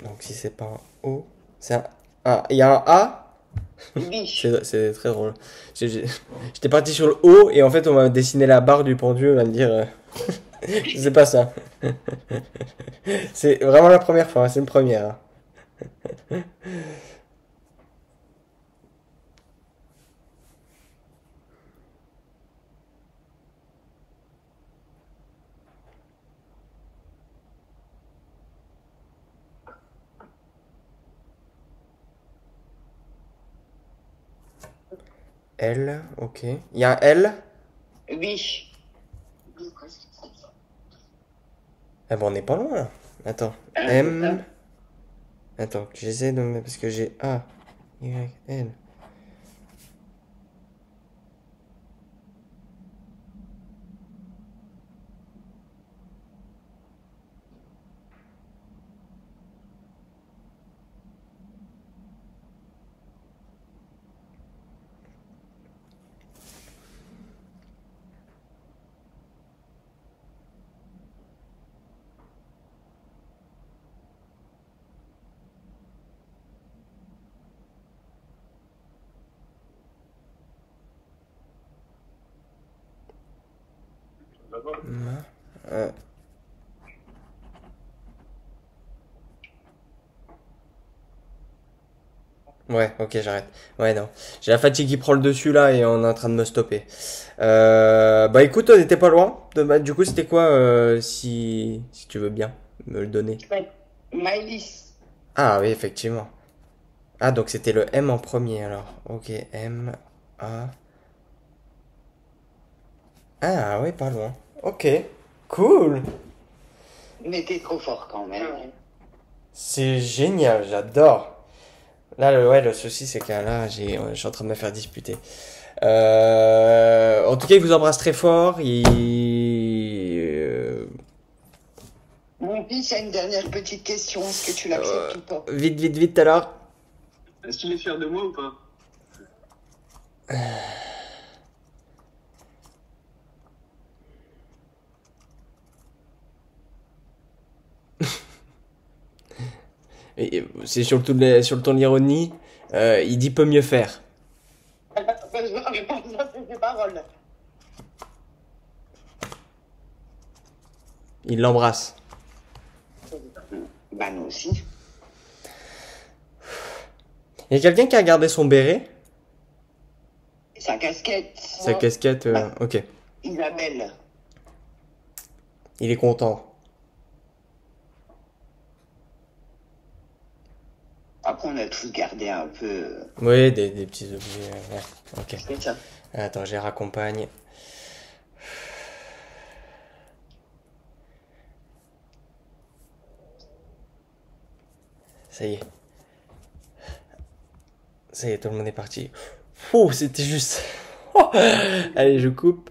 donc si c'est pas un O, c'est un A. Il y a un A? oui. C'est très drôle. J'étais parti sur le O et en fait on m'a dessiné la barre du pendule, on va me dire... c'est pas ça. C'est vraiment la première fois, c'est une première. Hein. L, ok. Il y a un L? Oui. Ah bon, on n'est pas loin là. Attends. Ah, c'est ça. M. Attends, j'essaie de me... Parce que j'ai A, Y, L. Ma- euh, Ouais, ok, j'arrête. Ouais, non. J'ai la fatigue qui prend le dessus là et on est en train de me stopper. Bah écoute, on était pas loin. Du coup, c'était quoi si tu veux bien me le donner? Ouais. Maëlys. Ah oui, effectivement. Ah, donc c'était le M en premier alors. Ok, M, A. Ah ouais, pas loin. Ok, cool. Mais t'es trop fort quand même. C'est génial, j'adore. Là, ouais, le souci, c'est que là, je suis en train de me faire disputer. En tout cas, il vous embrasse très fort. Mon fils a une dernière petite question. Est-ce que tu l'acceptes ou pas? Vite, vite, vite, alors. Est-ce qu'il est fier de moi ou pas? C'est sur le ton de l'ironie. Il dit peut mieux faire. Je réponds ça, c'est ses paroles. Il l'embrasse. Bah, nous aussi. Il y a quelqu'un qui a gardé son béret? Sa casquette. Sa casquette, ok. Isabelle. Il est content. Après, on a tous gardé un peu. Oui, des petits objets. Ouais, ok. C'est ça. Attends, je les raccompagne. Ça y est. Ça y est, tout le monde est parti. Oh, c'était juste. Allez, je coupe.